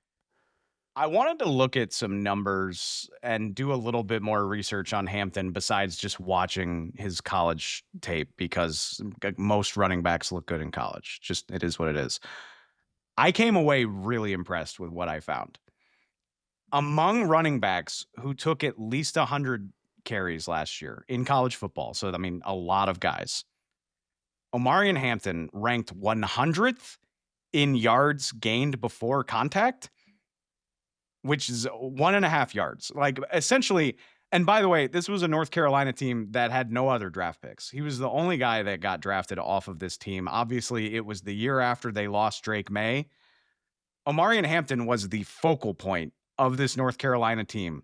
I wanted to look at some numbers and do a little bit more research on Hampton besides just watching his college tape, because most running backs look good in college. Just, it is what it is. I came away really impressed with what I found. Among running backs who took at least 100 carries last year in college football, so I mean, a lot of guys, Omarion Hampton ranked 100th in yards gained before contact, which is 1.5 yards. Like essentially, and by the way, this was a North Carolina team that had no other draft picks. He was the only guy that got drafted off of this team. Obviously, it was the year after they lost Drake May. Omarion Hampton was the focal point of this North Carolina team.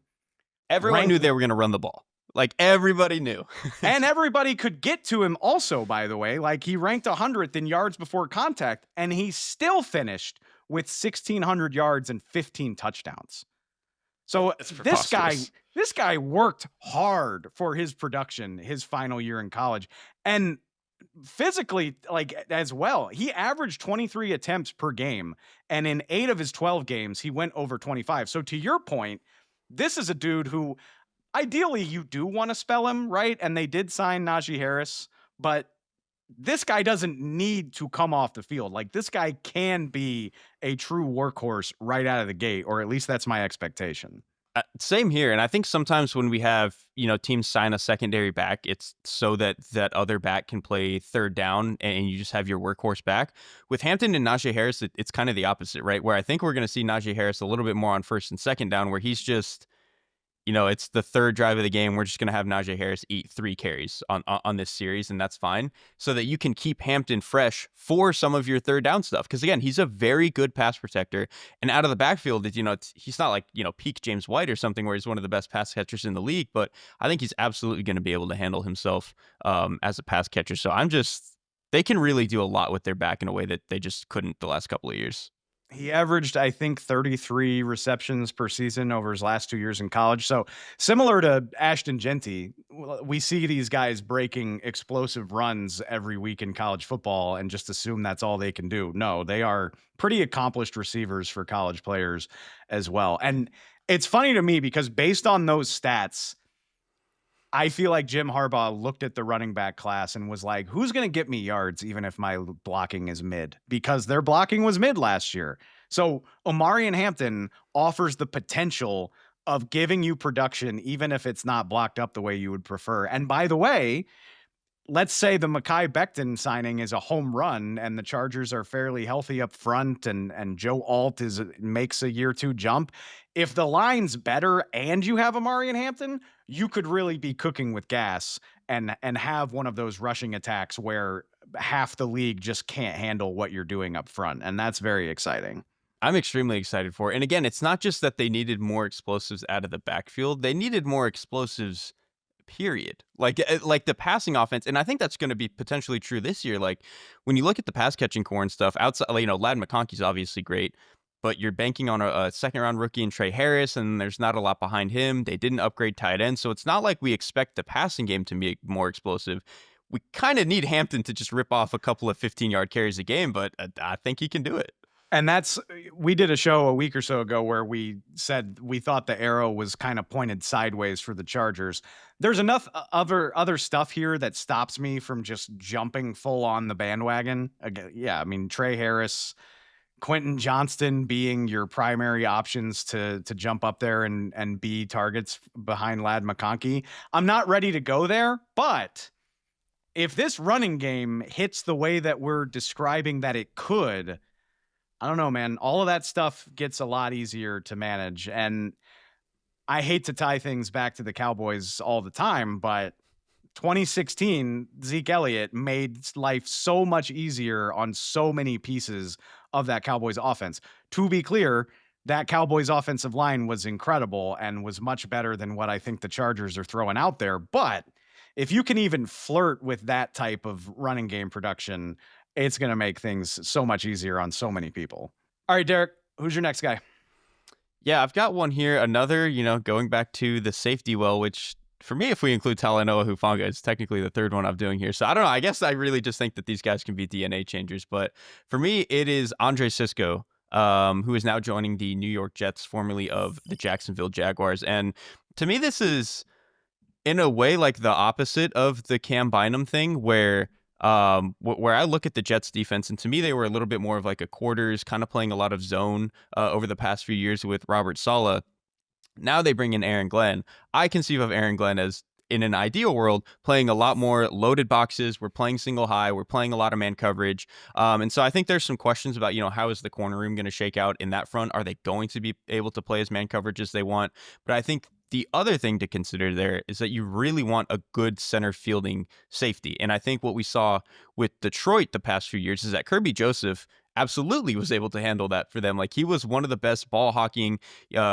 Everyone knew they were going to run the ball. Like everybody knew. And everybody could get to him also, by the way. Like he ranked 100th in yards before contact, and he still finished with 1,600 yards and 15 touchdowns. So this guy worked hard for his production his final year in college, and physically, like, as well. He averaged 23 attempts per game, and in 8 of his 12 games, he went over 25. So to your point, this is a dude who ideally you do want to spell him, right? And they did sign Najee Harris, but this guy doesn't need to come off the field. Like, this guy can be a true workhorse right out of the gate, or at least that's my expectation. Same here, and I think sometimes when we have teams sign a secondary back, it's so that that other back can play third down, and you just have your workhorse back. With Hampton and Najee Harris, it's kind of the opposite, right? Where I think we're going to see Najee Harris a little bit more on first and second down, where he's just it's the third drive of the game. We're just going to have Najee Harris eat 3 carries on this series, and that's fine, so that you can keep Hampton fresh for some of your third down stuff. Because again, he's a very good pass protector, and out of the backfield, he's not like peak James White or something where he's one of the best pass catchers in the league, but I think he's absolutely going to be able to handle himself as a pass catcher. So they can really do a lot with their back in a way that they just couldn't the last couple of years. He averaged, I think, 33 receptions per season over his last 2 years in college. So similar to Ashton Genty, we see these guys breaking explosive runs every week in college football and just assume that's all they can do. No, they are pretty accomplished receivers for college players as well. And it's funny to me because based on those stats, I feel like Jim Harbaugh looked at the running back class and was like, who's going to get me yards even if my blocking is mid? Because their blocking was mid last year. So Omarion Hampton offers the potential of giving you production even if it's not blocked up the way you would prefer. And by the way, let's say the Mekhi Becton signing is a home run and the Chargers are fairly healthy up front and Joe Alt makes a year 2 jump. If the line's better and you have Omarion Hampton, you could really be cooking with gas and have one of those rushing attacks where half the league just can't handle what you're doing up front. And that's very exciting. I'm extremely excited for it. And again, it's not just that they needed more explosives out of the backfield. They needed more explosives, period. Like the passing offense. And I think that's going to be potentially true this year. Like when you look at the pass catching core and stuff outside, Ladd McConkey's obviously great, but you're banking on a second round rookie in Trey Harris, and there's not a lot behind him. They didn't upgrade tight end. So it's not like we expect the passing game to be more explosive. We kind of need Hampton to just rip off a couple of 15-yard carries a game, but I think he can do it. And we did a show a week or so ago where we said we thought the arrow was kind of pointed sideways for the Chargers. There's enough other stuff here that stops me from just jumping full on the bandwagon. Again, yeah, I mean, Trey Harris, Quentin Johnston being your primary options to jump up there and be targets behind Ladd McConkey. I'm not ready to go there, but if this running game hits the way that we're describing that it could, I don't know, man. All of that stuff gets a lot easier to manage. And I hate to tie things back to the Cowboys all the time, but 2016, Zeke Elliott made life so much easier on so many pieces of that Cowboys offense. To be clear, that Cowboys offensive line was incredible and was much better than what I think the Chargers are throwing out there. But if you can even flirt with that type of running game production, it's going to make things so much easier on so many people. All right, Derrik, who's your next guy? Yeah, I've got one here. Another, going back to the safety well, which for me, if we include Talanoa Hufanga, it's technically the third one I'm doing here. So I don't know. I guess I really just think that these guys can be DNA changers. But for me, it is Andre Cisco, who is now joining the New York Jets, formerly of the Jacksonville Jaguars. And to me, this is in a way like the opposite of the Cam Bynum thing, where I look at the Jets defense, and to me, they were a little bit more of like a quarters, kind of playing a lot of zone over the past few years with Robert Saleh. Now they bring in Aaron Glenn. I conceive of Aaron Glenn as, in an ideal world, playing a lot more loaded boxes. We're playing single high. We're playing a lot of man coverage. And so I think there's some questions about, how is the corner room going to shake out in that front? Are they going to be able to play as man coverage as they want? But I think the other thing to consider there is that you really want a good center fielding safety. And I think what we saw with Detroit the past few years is that Kirby Joseph absolutely was able to handle that for them. Like, he was one of the best ball hawking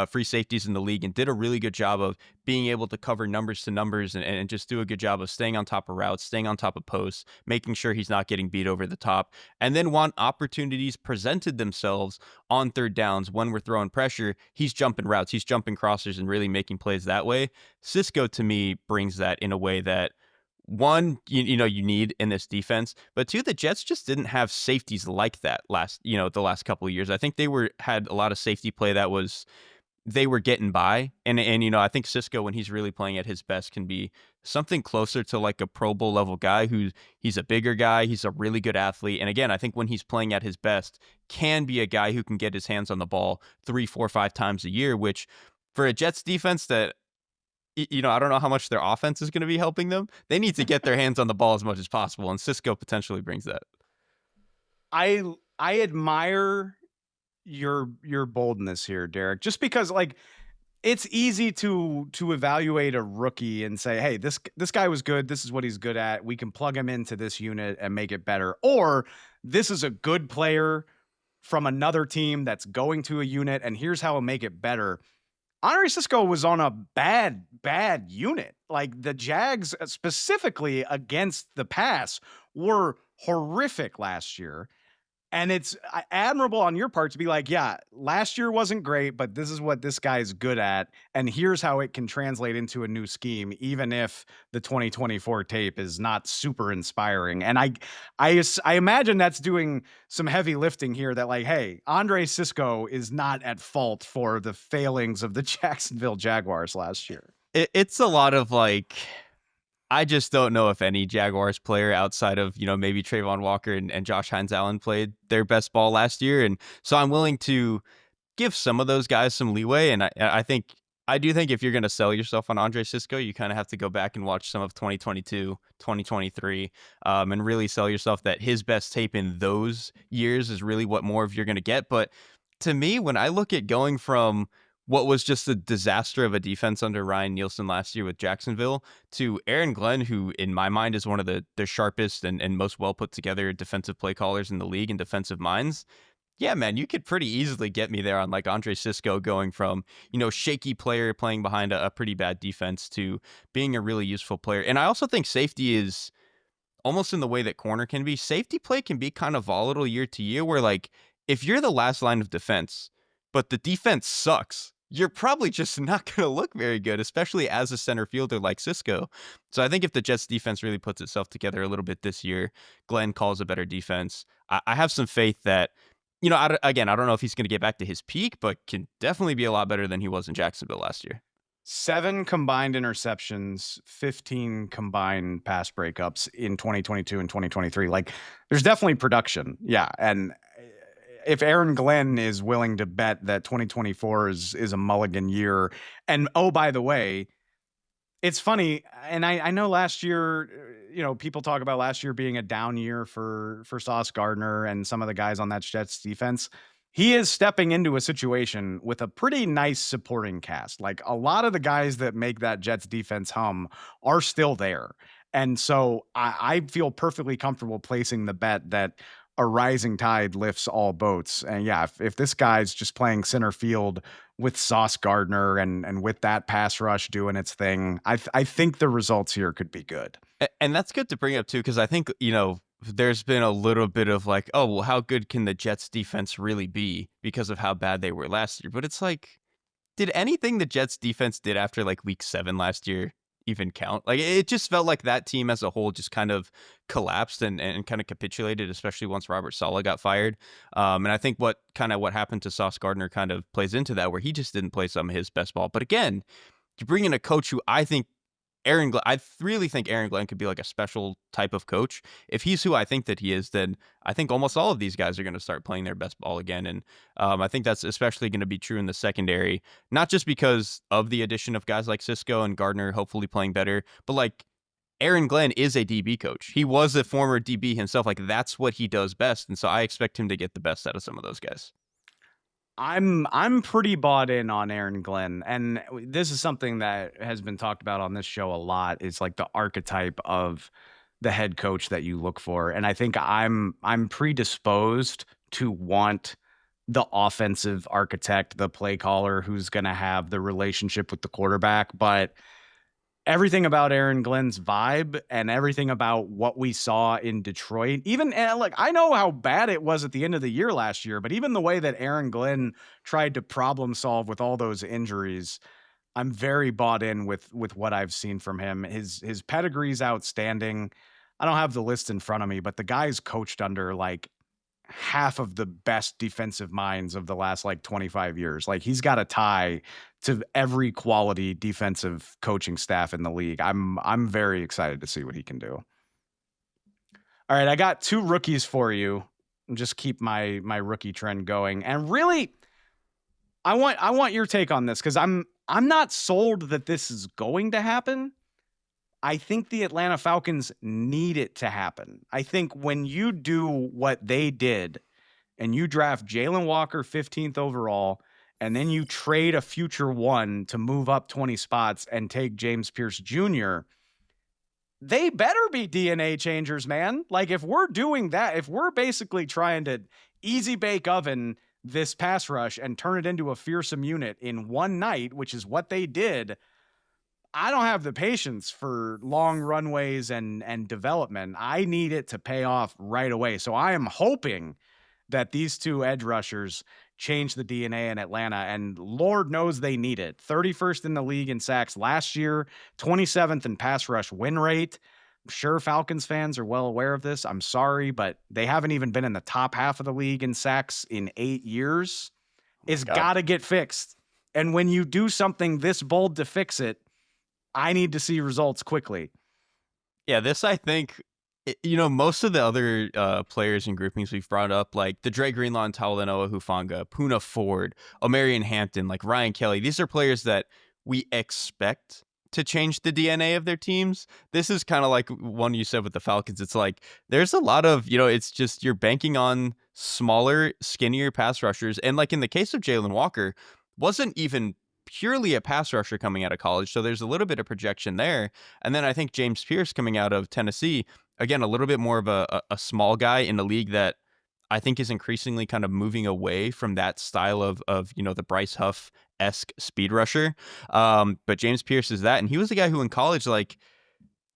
free safeties in the league and did a really good job of being able to cover numbers to numbers and just do a good job of staying on top of routes, staying on top of posts, making sure he's not getting beat over the top. And then when opportunities presented themselves on third downs, when we're throwing pressure, he's jumping routes, he's jumping crossers and really making plays that way. Cisco, to me, brings that in a way that, one, you need in this defense, but two, the Jets just didn't have safeties like that the last couple of years. I think they had a lot of safety play that was they were getting by. And you know, I think Cisco, when he's really playing at his best, can be something closer to like a Pro Bowl level guy he's a bigger guy, he's a really good athlete. And again, I think when he's playing at his best, can be a guy who can get his hands on the ball 3, 4, 5 times a year, which for a Jets defense that you know, I don't know how much their offense is going to be helping them. They need to get their hands on the ball as much as possible, and Cisco potentially brings that. I admire your boldness here, Derrik, just because like it's easy to evaluate a rookie and say, hey, this guy was good. This is what he's good at. We can plug him into this unit and make it better. Or this is a good player from another team that's going to a unit, and here's how we'll make it better. Andre Cisco was on a bad unit. Like the Jags, specifically against the pass, were horrific last year. And it's admirable on your part to be like, yeah, last year wasn't great, but this is what this guy's good at. And here's how it can translate into a new scheme, even if the 2024 tape is not super inspiring. And I imagine that's doing some heavy lifting here that like, hey, Andre Cisco is not at fault for the failings of the Jacksonville Jaguars last year. It's a lot of like, I just don't know if any Jaguars player outside of, you know, maybe Trayvon Walker and Josh Hines-Allen played their best ball last year. And so I'm willing to give some of those guys some leeway. And I do think if you're going to sell yourself on Andre Cisco, you kind of have to go back and watch some of 2022, 2023, and really sell yourself that his best tape in those years is really what more of you're going to get. But to me, when I look at going from what was just a disaster of a defense under Ryan Nielsen last year with Jacksonville to Aaron Glenn, who in my mind is one of the sharpest and most well put together defensive play callers in the league and defensive minds. Yeah, man, you could pretty easily get me there on like Andre Cisco going from, you know, shaky player playing behind a pretty bad defense to being a really useful player. And I also think safety is almost in the way that corner can be. Safety play can be kind of volatile year to year where like if you're the last line of defense, but the defense sucks, you're probably just not going to look very good, especially as a center fielder like Cisco. So I think if the Jets defense really puts itself together a little bit this year, Glenn calls a better defense. I have some faith that, you know, I don't know if he's going to get back to his peak, but can definitely be a lot better than he was in Jacksonville last year. 7 combined interceptions, 15 combined pass breakups in 2022 and 2023. Like, there's definitely production. Yeah. And if Aaron Glenn is willing to bet that 2024 is a mulligan year, and oh, by the way, it's funny, and I know last year, you know, people talk about last year being a down year for Sauce Gardner and some of the guys on that Jets defense. He is stepping into a situation with a pretty nice supporting cast. Like a lot of the guys that make that Jets defense hum are still there. And so I feel perfectly comfortable placing the bet that a rising tide lifts all boats. And yeah, if this guy's just playing center field with Sauce Gardner and with that pass rush doing its thing, I think the results here could be good. And that's good to bring up too, because I think, you know, there's been a little bit of like, oh, well, how good can the Jets defense really be because of how bad they were last year? But it's like, did anything the Jets defense did after like week 7 last year even count? Like it just felt like that team as a whole just kind of collapsed and kind of capitulated, especially once Robert Saleh got fired. And I think what happened to Sauce Gardner kind of plays into that, where he just didn't play some of his best ball. But again, you bring in a coach who I really think Aaron Glenn could be like a special type of coach. If he's who I think that he is, then I think almost all of these guys are going to start playing their best ball again. And I think that's especially going to be true in the secondary, not just because of the addition of guys like Cisco and Gardner hopefully playing better, but like Aaron Glenn is a DB coach. He was a former DB himself. Like that's what he does best. And so I expect him to get the best out of some of those guys. I'm pretty bought in on Aaron Glenn, and this is something that has been talked about on this show a lot. It's like the archetype of the head coach that you look for, and I think I'm predisposed to want the offensive architect, the play caller who's going to have the relationship with the quarterback, but everything about Aaron Glenn's vibe and everything about what we saw in Detroit, even like I know how bad it was at the end of the year last year, but even the way that Aaron Glenn tried to problem solve with all those injuries, I'm very bought in with what I've seen from him. His pedigree's outstanding. I don't have the list in front of me, but the guy's coached under like half of the best defensive minds of the last like 25 years. Like he's got a tie to every quality defensive coaching staff in the league. I'm very excited to see what he can do. All right, I got 2 rookies for you. Just keep my rookie trend going. And really, I want your take on this because I'm not sold that this is going to happen. I think the Atlanta Falcons need it to happen. I think when you do what they did and you draft Jalen Walker 15th overall, and then you trade a future one to move up 20 spots and take James Pearce Jr., they better be DNA changers, man. Like if we're doing that, if we're basically trying to easy bake oven this pass rush and turn it into a fearsome unit in one night, which is what they did, I don't have the patience for long runways and development. I need it to pay off right away. So I am hoping that these 2 edge rushers change the DNA in Atlanta, and Lord knows they need it. 31st in the league in sacks last year, 27th in pass rush win rate. I'm sure Falcons fans are well aware of this. I'm sorry, but they haven't even been in the top half of the league in sacks in 8 years. It's got to get fixed. And when you do something this bold to fix it, I need to see results quickly. Yeah, this I think, most of the other players and groupings we've brought up, like the Dre Greenlaw and Talanoa Hufanga, Poona Ford, Omarion Hampton, like Ryan Kelly, these are players that we expect to change the DNA of their teams. This is kind of like one you said with the Falcons. It's like there's a lot of, it's just you're banking on smaller, skinnier pass rushers. And like in the case of Jalen Walker, wasn't even purely a pass rusher coming out of college. So there's a little bit of projection there. And then I think James Pearce coming out of Tennessee, again, a little bit more of a small guy in a league that I think is increasingly kind of moving away from that style of the Bryce Huff-esque speed rusher. But James Pearce is that. And he was a guy who in college, like,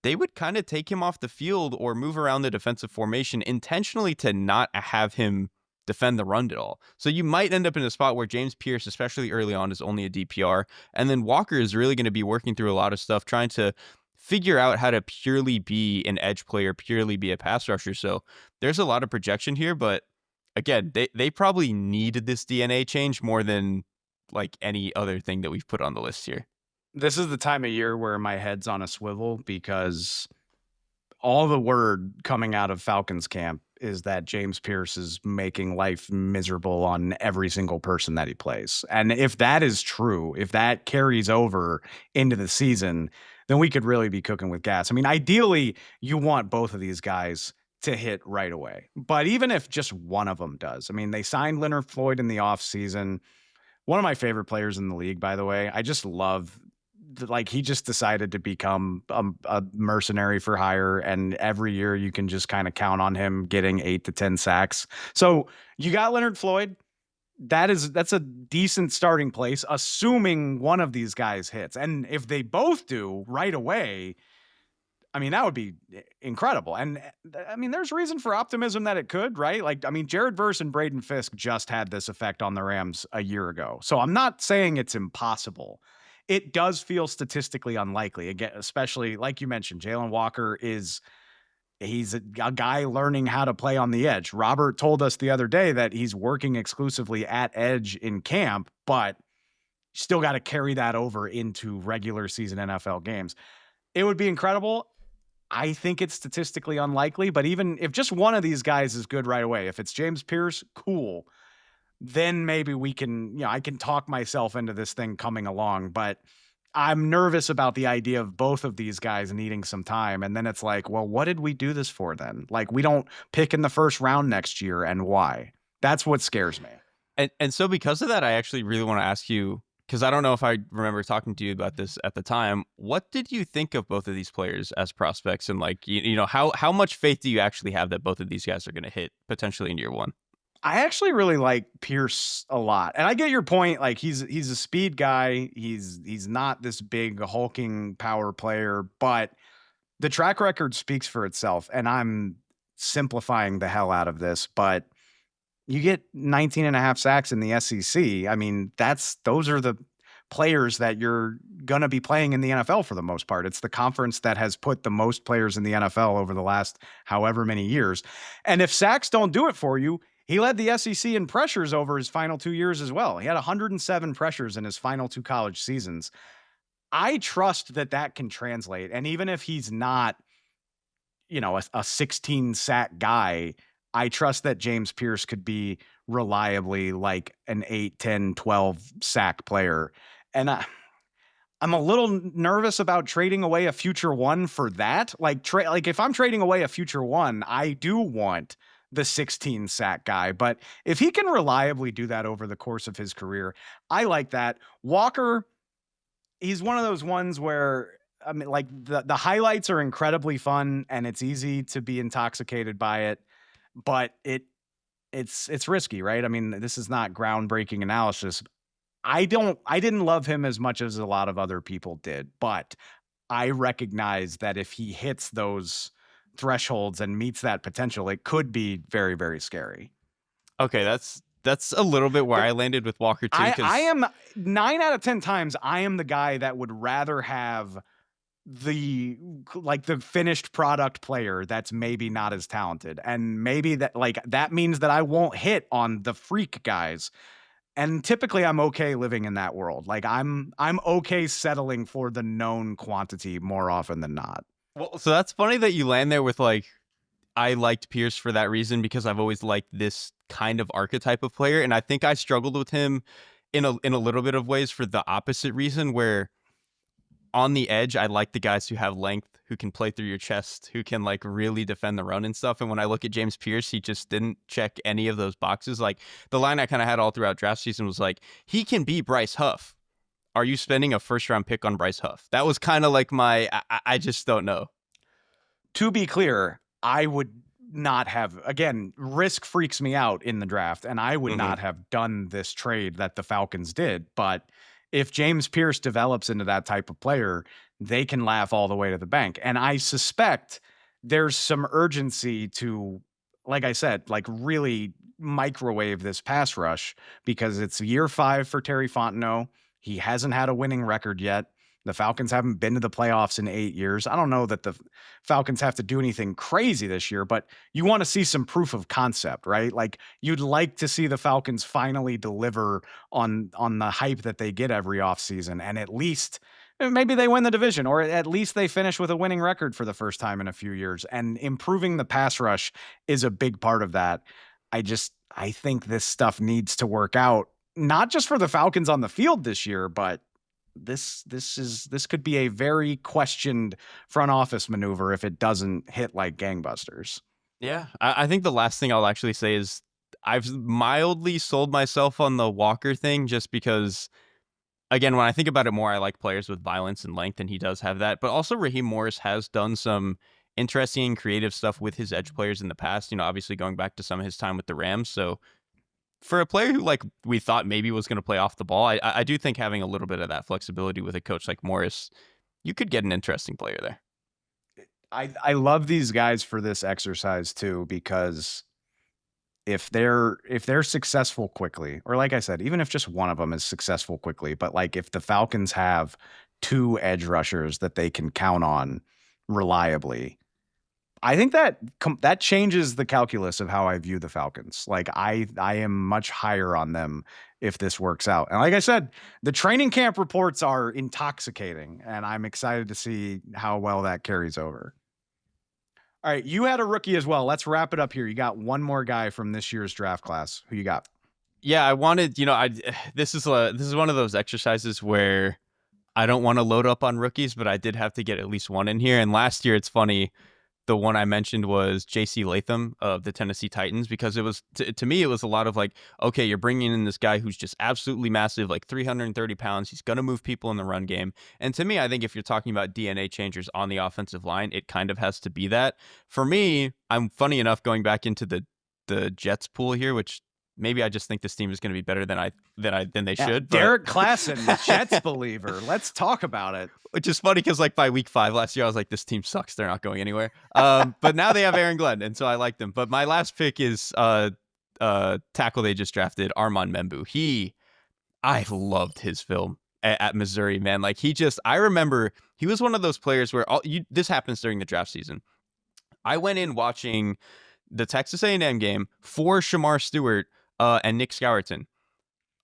they would kind of take him off the field or move around the defensive formation intentionally to not have him defend the run at all. So you might end up in a spot where James Pearce, especially early on, is only a DPR. And then Walker is really going to be working through a lot of stuff, trying to figure out how to purely be an edge player, purely be a pass rusher. So there's a lot of projection here, but again, they probably needed this DNA change more than like any other thing that we've put on the list here. This is the time of year where my head's on a swivel because all the word coming out of Falcons camp is that James Pearce is making life miserable on every single person that he plays. And if that is true, if that carries over into the season, then we could really be cooking with gas. I mean, ideally, you want both of these guys to hit right away. But even if just one of them does, I mean, they signed Leonard Floyd in the offseason. One of my favorite players in the league, by the way. I just love, like, he just decided to become a mercenary for hire, and every year you can just kind of count on him getting 8 to 10 sacks. So you got Leonard Floyd. That's a decent starting place, assuming one of these guys hits. And if they both do right away, I mean, that would be incredible. And I mean, there's reason for optimism that it could, right? Like, I mean, Jared Verse and Braden Fisk just had this effect on the Rams a year ago. So I'm not saying it's impossible. It does feel statistically unlikely. Again, especially like you mentioned, Jalen Walker he's a guy learning how to play on the edge. Robert told us the other day that he's working exclusively at edge in camp, but still got to carry that over into regular season NFL games. It would be incredible. I think it's statistically unlikely, but even if just one of these guys is good right away, if it's James Pearce, cool. Then maybe we can, I can talk myself into this thing coming along, but I'm nervous about the idea of both of these guys needing some time. And then it's like, well, what did we do this for then? Like, we don't pick in the first round next year, and why? That's what scares me. And so because of that, I actually really want to ask you, because I don't know if I remember talking to you about this at the time, what did you think of both of these players as prospects? And like, how much faith do you actually have that both of these guys are going to hit potentially in year one? I actually really like Pearce a lot. And I get your point. Like, he's a speed guy. He's not this big hulking power player, but the track record speaks for itself. And I'm simplifying the hell out of this, but you get 19 and a half sacks in the SEC. I mean, those are the players that you're going to be playing in the NFL for the most part. It's the conference that has put the most players in the NFL over the last however many years. And if sacks don't do it for you, He led the SEC in pressures over his final 2 years as well. He had 107 pressures in his final 2 college seasons. I trust that that can translate. And even if he's not, a 16 sack guy, I trust that James Pearce could be reliably like an 8, 10, 12 sack player. And I'm a little nervous about trading away a future one for that. Like if I'm trading away a future one, I do want the 16 sack guy. But if he can reliably do that over the course of his career, I like that. Walker, he's one of those ones where I mean, like the highlights are incredibly fun and it's easy to be intoxicated by it, but it's risky, right? I mean, this is not groundbreaking analysis. I didn't love him as much as a lot of other people did, but I recognize that if he hits those thresholds and meets that potential, it could be very, very scary. Okay, that's a little bit where I landed with Walker too. I am 9 out of 10 times I am the guy that would rather have the finished product player that's maybe not as talented, and maybe that means that I won't hit on the freak guys. And typically I'm okay living in that world. Like I'm okay settling for the known quantity more often than not. Well, so that's funny that you land there with like, I liked Pearce for that reason because I've always liked this kind of archetype of player. And I think I struggled with him in a little bit of ways for the opposite reason, where on the edge, I like the guys who have length, who can play through your chest, who can like really defend the run and stuff. And when I look at James Pearce, he just didn't check any of those boxes. Like the line I kind of had all throughout draft season was like, he can be Bryce Huff. Are you spending a first round pick on Bryce Huff? That was kind of like I just don't know. To be clear, I would not have, again, risk freaks me out in the draft, and I would not have done this trade that the Falcons did. But if James Pearce develops into that type of player, they can laugh all the way to the bank. And I suspect there's some urgency to, like I said, like really microwave this pass rush because it's year 5 for Terry Fontenot. He hasn't had a winning record yet. The Falcons haven't been to the playoffs in 8 years. I don't know that the Falcons have to do anything crazy this year, but you want to see some proof of concept, right? Like you'd like to see the Falcons finally deliver on the hype that they get every offseason, and at least maybe they win the division, or at least they finish with a winning record for the first time in a few years. And improving the pass rush is a big part of that. I think this stuff needs to work out, not just for the Falcons on the field this year, but this could be a very questioned front office maneuver if it doesn't hit like gangbusters. Yeah, I think the last thing I'll actually say is I've mildly sold myself on the Walker thing just because, again, when I think about it more, I like players with violence and length, and he does have that. But also Raheem Morris has done some interesting and creative stuff with his edge players in the past, obviously going back to some of his time with the Rams. So for a player who like we thought maybe was going to play off the ball, I do think having a little bit of that flexibility with a coach like Morris, you could get an interesting player there. I love these guys for this exercise too, because if they're successful quickly, or like I said, even if just one of them is successful quickly, but like if the Falcons have 2 edge rushers that they can count on reliably, I think that changes the calculus of how I view the Falcons. Like I am much higher on them if this works out. And like I said, the training camp reports are intoxicating, and I'm excited to see how well that carries over. All right, you had a rookie as well. Let's wrap it up here. You got one more guy from this year's draft class. Who you got? Yeah, I wanted, this is one of those exercises where I don't want to load up on rookies, but I did have to get at least one in here. And last year, it's funny, the one I mentioned was J.C. Latham of the Tennessee Titans, because it was, to me, it was a lot of like, okay, you're bringing in this guy who's just absolutely massive, like 330 pounds. He's going to move people in the run game. And to me, I think if you're talking about DNA changers on the offensive line, it kind of has to be that. For me, I'm funny enough going back into the Jets pool here, which maybe I just think this team is going to be better than they should. Derrik Klassen, the Jets believer. Let's talk about it. Which is funny because like by week 5 last year, I was like, this team sucks. They're not going anywhere. But now they have Aaron Glenn, and so I like them. But my last pick is tackle they just drafted, Armand Membou. I loved his film at Missouri, man. Like I remember he was one of those players where this happens during the draft season. I went in watching the Texas A&M game for Shamar Stewart and Nick Scourton.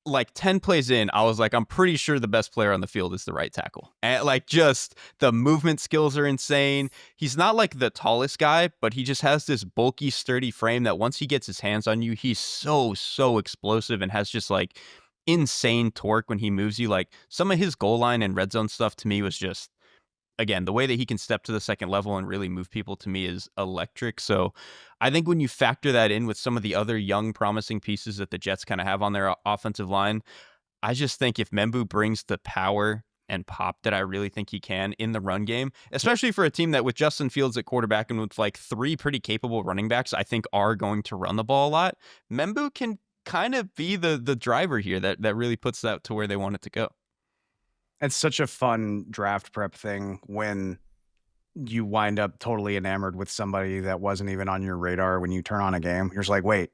Like 10 plays in, I was like, I'm pretty sure the best player on the field is the right tackle. And like, just the movement skills are insane. He's not like the tallest guy, but he just has this bulky, sturdy frame that once he gets his hands on you, he's so explosive and has just like insane torque when he moves you. Like some of his goal line and red zone stuff to me was just, again, the way that he can step to the second level and really move people to me is electric. So I think when you factor that in with some of the other young, promising pieces that the Jets kind of have on their offensive line, I just think if Membou brings the power and pop that I really think he can in the run game, especially for a team that with Justin Fields at quarterback and with like 3 pretty capable running backs, I think are going to run the ball a lot, Membou can kind of be the driver here that really puts that to where they want it to go. It's such a fun draft prep thing when you wind up totally enamored with somebody that wasn't even on your radar when you turn on a game. You're just like, wait,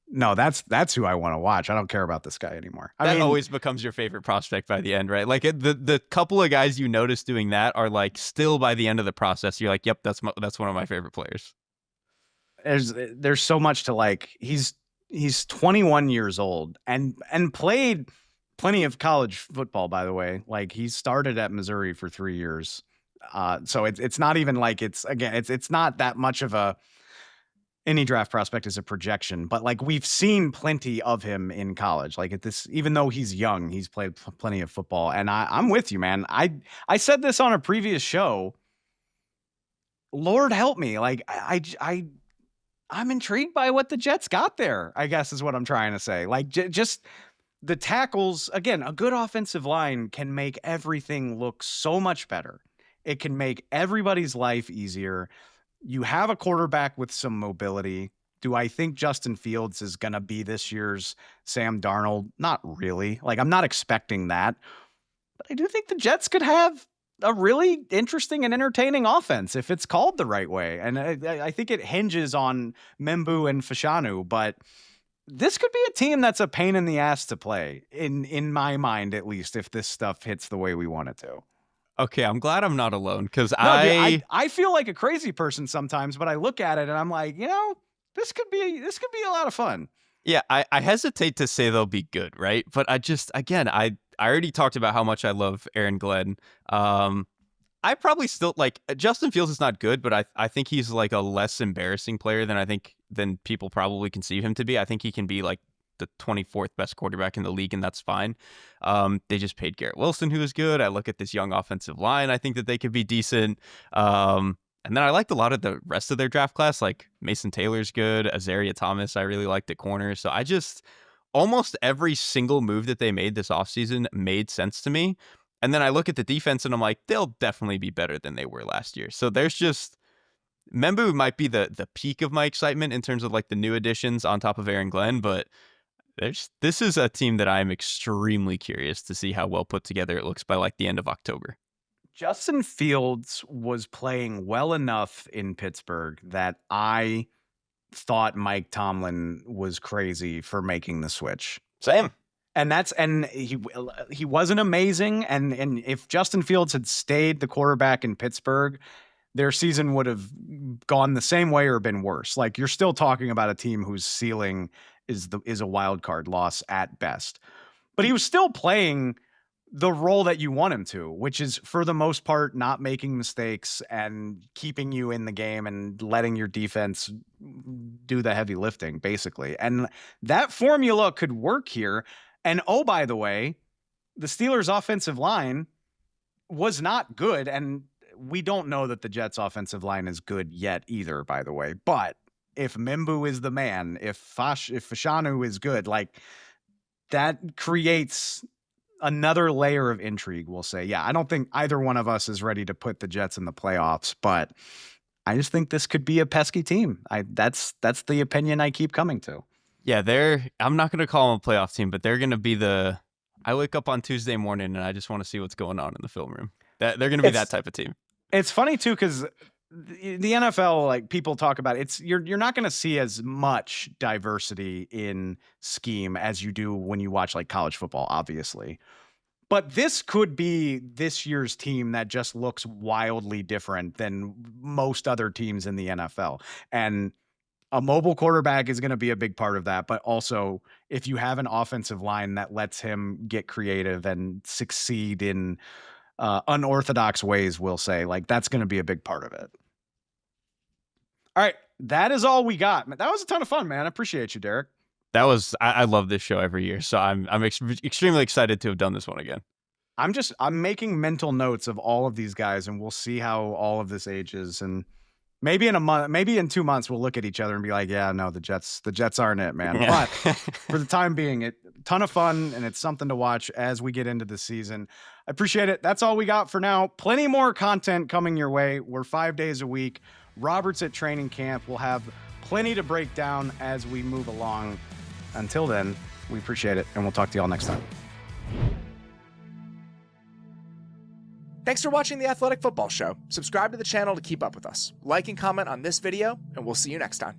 no, that's who I want to watch. I don't care about this guy anymore. I mean, always becomes your favorite prospect by the end, right? Like the couple of guys you notice doing that are like still by the end of the process, you're like, yep, that's one of my favorite players. there's so much to like. He's 21 years old and played plenty of college football, by the way. Like he started at Missouri for 3 years. So it's not even like it's not that much of any draft prospect is a projection, but like we've seen plenty of him in college. Like at this, even though he's young, he's played plenty of football. And I'm with you, man. I said this on a previous show. Lord help me. Like I'm intrigued by what the Jets got there, I guess is what I'm trying to say. Like just the tackles, again, a good offensive line can make everything look so much better. It can make everybody's life easier. You have a quarterback with some mobility. Do I think Justin Fields is going to be this year's Sam Darnold? Not really. Like, I'm not expecting that. But I do think the Jets could have a really interesting and entertaining offense if it's called the right way. And I think it hinges on Membou and Fashanu, but this could be a team that's a pain in the ass to play, in my mind, at least, if this stuff hits the way we want it to. Okay, I'm glad I'm not alone because I feel like a crazy person sometimes, but I look at it and I'm like, this could be a lot of fun. Yeah, I hesitate to say they'll be good, right? But I already talked about how much I love Aaron Glenn. I probably still like Justin Fields is not good, but I think he's like a less embarrassing player than people probably conceive him to be. I think he can be like the 24th best quarterback in the league, and that's fine. They just paid Garrett Wilson, who is good. I look at this young offensive line. I think that they could be decent. And then I liked a lot of the rest of their draft class, like Mason Taylor's good. Azaria Thomas, I really liked at corner. So almost every single move that they made this offseason made sense to me. And then I look at the defense and I'm like, they'll definitely be better than they were last year. So there's just Membou might be the peak of my excitement in terms of like the new additions on top of Aaron Glenn, but this is a team that I'm extremely curious to see how well put together it looks by like the end of October. Justin Fields was playing well enough in Pittsburgh that I thought Mike Tomlin was crazy for making the switch. Same. And he wasn't amazing. And if Justin Fields had stayed the quarterback in Pittsburgh, their season would have gone the same way or been worse. Like you're still talking about a team whose ceiling is a wild card loss at best. But he was still playing the role that you want him to, which is for the most part not making mistakes and keeping you in the game and letting your defense do the heavy lifting, basically. And that formula could work here. And oh, by the way, the Steelers' offensive line was not good, and we don't know that the Jets' offensive line is good yet either, by the way. But if Membou is the man, if Fashanu is good, like that creates another layer of intrigue, we'll say. Yeah, I don't think either one of us is ready to put the Jets in the playoffs, but I just think this could be a pesky team. That's the opinion I keep coming to. Yeah, I'm not going to call them a playoff team, but they're going to be I wake up on Tuesday morning and I just want to see what's going on in the film room. They're going to be that type of team. It's funny too, because the NFL, like people talk about it, you're not going to see as much diversity in scheme as you do when you watch like college football, obviously. But this could be this year's team that just looks wildly different than most other teams in the NFL. And A mobile quarterback is going to be a big part of that. But also, if you have an offensive line that lets him get creative and succeed in unorthodox ways, we'll say, like, that's going to be a big part of it. All right. That is all we got. That was a ton of fun, man. I appreciate you, Derrik. That was, I love this show every year. So I'm extremely excited to have done this one again. I'm making mental notes of all of these guys, and we'll see how all of this ages. And maybe in a month, maybe in 2 months, we'll look at each other and be like, yeah, no, the Jets aren't it, man. Yeah. But for the time being, a ton of fun, and it's something to watch as we get into the season. I appreciate it. That's all we got for now. Plenty more content coming your way. We're 5 days a week. Robert's at training camp. We'll have plenty to break down as we move along. Until then, we appreciate it, and we'll talk to you all next time. Thanks for watching The Athletic Football Show. Subscribe to the channel to keep up with us. Like and comment on this video, and we'll see you next time.